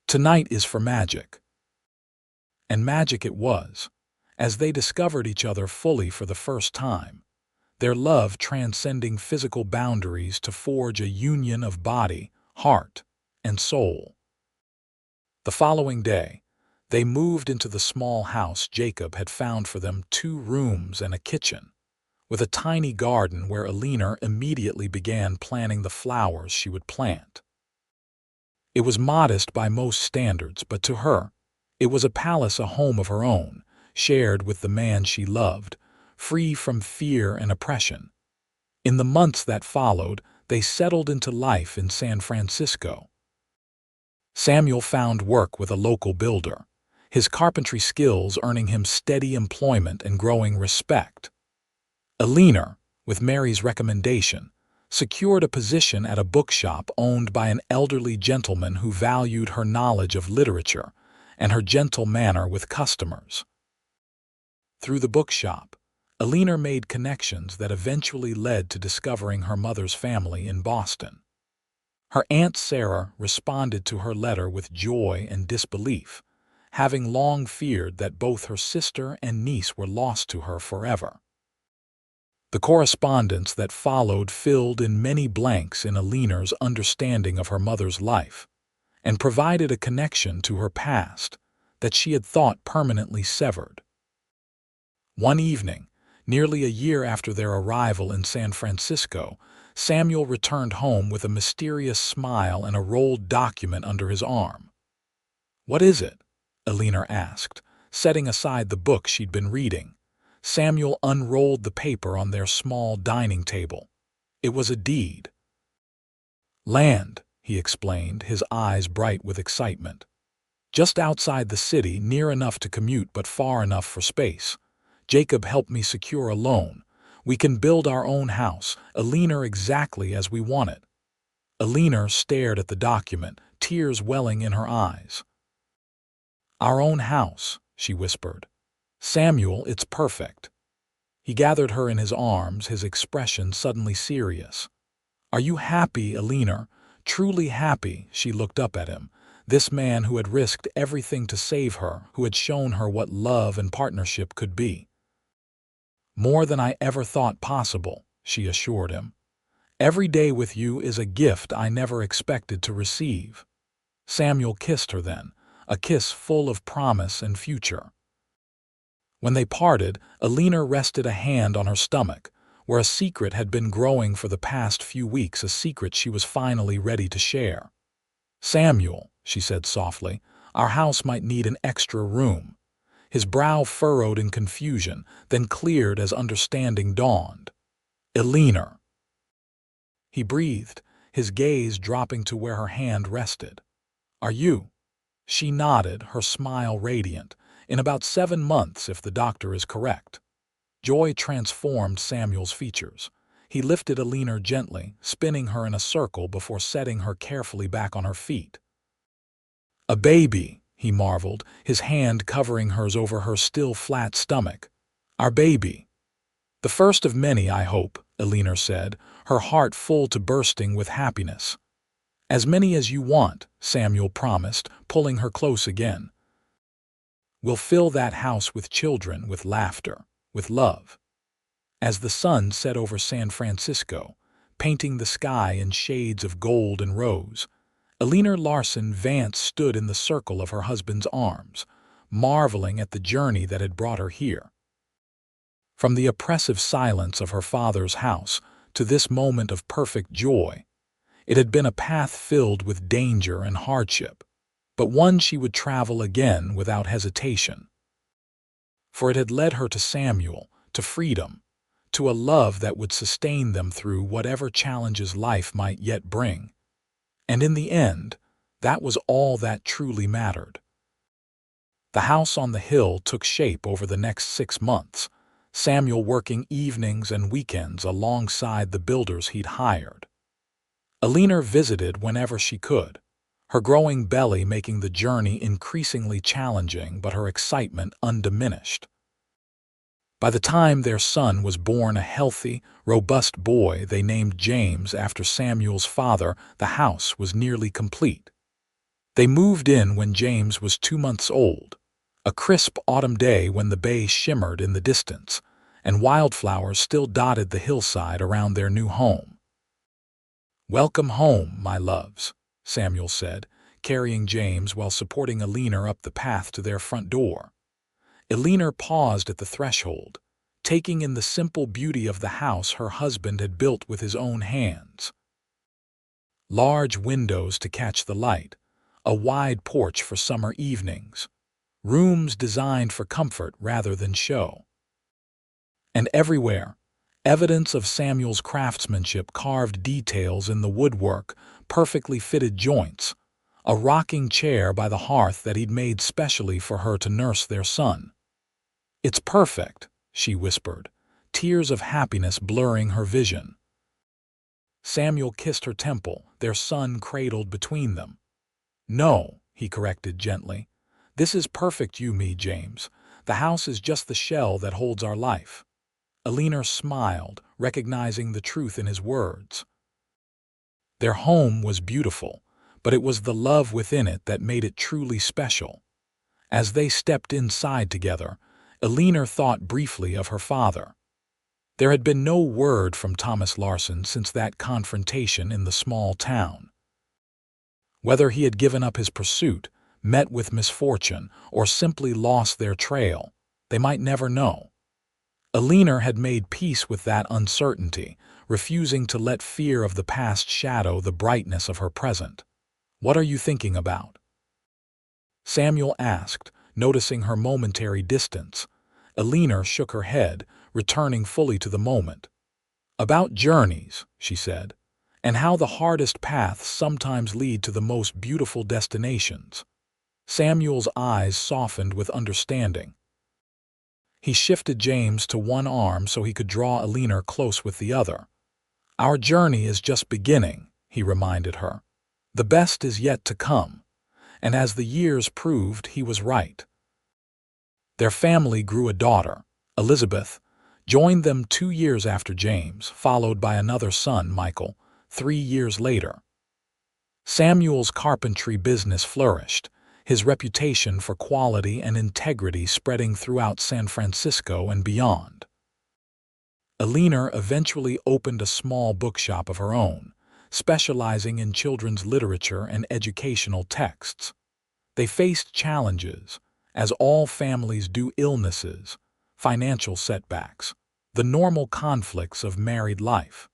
"Tonight is for magic." And magic it was, as they discovered each other fully for the first time, their love transcending physical boundaries to forge a union of body, heart, and soul. The following day, they moved into the small house Jacob had found for them, 2 rooms and a kitchen, with a tiny garden where Eleanor immediately began planning the flowers she would plant. It was modest by most standards, but to her, it was a palace, a home of her own, shared with the man she loved, free from fear and oppression. In the months that followed, they settled into life in San Francisco. Samuel found work with a local builder, his carpentry skills earning him steady employment and growing respect. Eleanor, with Mary's recommendation, secured a position at a bookshop owned by an elderly gentleman who valued her knowledge of literature and her gentle manner with customers. Through the bookshop, Eleanor made connections that eventually led to discovering her mother's family in Boston. Her Aunt Sarah responded to her letter with joy and disbelief, having long feared that both her sister and niece were lost to her forever. The correspondence that followed filled in many blanks in Eleanor's understanding of her mother's life, and provided a connection to her past that she had thought permanently severed. One evening, nearly a year after their arrival in San Francisco, Samuel returned home with a mysterious smile and a rolled document under his arm. "What is it?" Eleanor asked, setting aside the book she'd been reading. Samuel unrolled the paper on their small dining table. It was a deed. "Land," he explained, his eyes bright with excitement. "Just outside the city, near enough to commute but far enough for space. Jacob helped me secure a loan. We can build our own house, Eleanor, exactly as we want it." Eleanor stared at the document, tears welling in her eyes. "Our own house," she whispered. "Samuel, it's perfect." He gathered her in his arms, his expression suddenly serious. "Are you happy, Eleanor? Truly happy?" She looked up at him, this man who had risked everything to save her, who had shown her what love and partnership could be. "More than I ever thought possible," she assured him. "Every day with you is a gift I never expected to receive." Samuel kissed her then, a kiss full of promise and future. When they parted, Eleanor rested a hand on her stomach, where a secret had been growing for the past few weeks, a secret she was finally ready to share. "Samuel," she said softly, "our house might need an extra room." His brow furrowed in confusion, then cleared as understanding dawned. "Eleanor." He breathed, his gaze dropping to where her hand rested. "Are you?" She nodded, her smile radiant. In about 7 months, if the doctor is correct. Joy transformed Samuel's features. He lifted Eleanor gently, spinning her in a circle before setting her carefully back on her feet. "A baby," he marveled, his hand covering hers over her still flat stomach. "Our baby." "The first of many, I hope," Eleanor said, her heart full to bursting with happiness. "As many as you want," Samuel promised, pulling her close again. "We'll fill that house with children, with laughter, with love." As the sun set over San Francisco, painting the sky in shades of gold and rose, Eleanor Larson Vance stood in the circle of her husband's arms, marveling at the journey that had brought her here. From the oppressive silence of her father's house to this moment of perfect joy, it had been a path filled with danger and hardship, but one she would travel again without hesitation. For it had led her to Samuel, to freedom, to a love that would sustain them through whatever challenges life might yet bring. And in the end, that was all that truly mattered. The house on the hill took shape over the next 6 months, Samuel working evenings and weekends alongside the builders he'd hired. Eleanor visited whenever she could, her growing belly making the journey increasingly challenging but her excitement undiminished. By the time their son was born, a healthy, robust boy they named James after Samuel's father, the house was nearly complete. They moved in when James was 2 months old, a crisp autumn day when the bay shimmered in the distance, and wildflowers still dotted the hillside around their new home. "Welcome home, my loves," Samuel said, carrying James while supporting Eleanor up the path to their front door. Eleanor paused at the threshold, taking in the simple beauty of the house her husband had built with his own hands. Large windows to catch the light, a wide porch for summer evenings, rooms designed for comfort rather than show. And everywhere, evidence of Samuel's craftsmanship, carved details in the woodwork, perfectly fitted joints, a rocking chair by the hearth that he'd made specially for her to nurse their son. "It's perfect," she whispered, tears of happiness blurring her vision. Samuel kissed her temple, their son cradled between them. "No," he corrected gently. "This is perfect, you, me, James. The house is just the shell that holds our life." Eleanor smiled, recognizing the truth in his words. Their home was beautiful, but it was the love within it that made it truly special. As they stepped inside together, Eleanor thought briefly of her father. There had been no word from Thomas Larson since that confrontation in the small town. Whether he had given up his pursuit, met with misfortune, or simply lost their trail, they might never know. Eleanor had made peace with that uncertainty, refusing to let fear of the past shadow the brightness of her present. "What are you thinking about?" Samuel asked, noticing her momentary distance. Eleanor shook her head, returning fully to the moment. "About journeys," she said, "and how the hardest paths sometimes lead to the most beautiful destinations." Samuel's eyes softened with understanding. He shifted James to one arm so he could draw Eleanor close with the other. "Our journey is just beginning," he reminded her. "The best is yet to come." And as the years proved, he was right. Their family grew. A daughter, Elizabeth, joined them 2 years after James, followed by another son, Michael, 3 years later. Samuel's carpentry business flourished, his reputation for quality and integrity spreading throughout San Francisco and beyond. Eleanor eventually opened a small bookshop of her own, specializing in children's literature and educational texts. They faced challenges, as all families do: illnesses, financial setbacks, the normal conflicts of married life.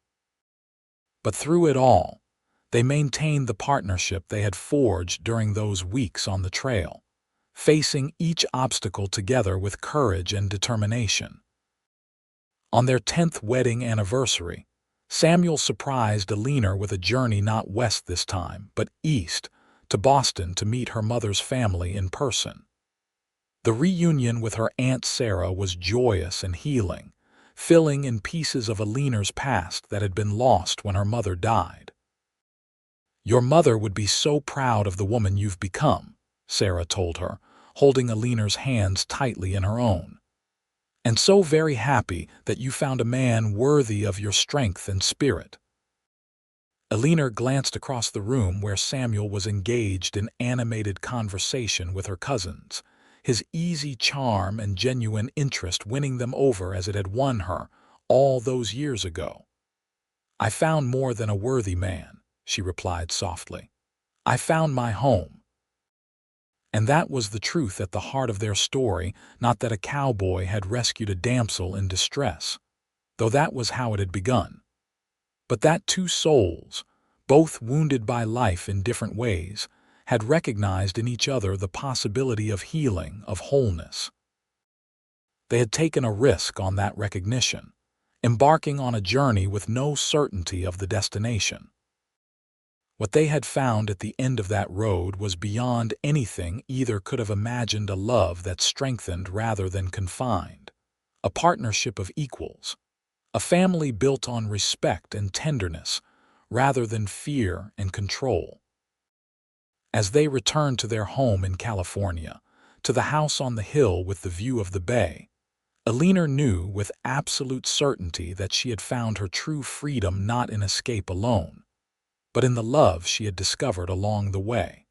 But through it all, they maintained the partnership they had forged during those weeks on the trail, facing each obstacle together with courage and determination. On their 10th wedding anniversary, Samuel surprised Eleanor with a journey not west this time, but east, to Boston to meet her mother's family in person. The reunion with her Aunt Sarah was joyous and healing, filling in pieces of Eleanor's past that had been lost when her mother died. "Your mother would be so proud of the woman you've become," Sarah told her, holding Eleanor's hands tightly in her own. "And so very happy that you found a man worthy of your strength and spirit." Eleanor glanced across the room where Samuel was engaged in animated conversation with her cousins, his easy charm and genuine interest winning them over as it had won her all those years ago. "I found more than a worthy man," she replied softly. "I found my home." And that was the truth at the heart of their story, not that a cowboy had rescued a damsel in distress, though that was how it had begun, but that two souls, both wounded by life in different ways, had recognized in each other the possibility of healing, of wholeness. They had taken a risk on that recognition, embarking on a journey with no certainty of the destination. What they had found at the end of that road was beyond anything either could have imagined: a love that strengthened rather than confined, a partnership of equals, a family built on respect and tenderness rather than fear and control. As they returned to their home in California, to the house on the hill with the view of the bay, Eleanor knew with absolute certainty that she had found her true freedom not in escape alone, but in the love she had discovered along the way.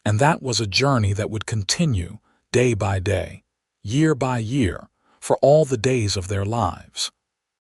And that was a journey that would continue day by day, year by year, for all the days of their lives.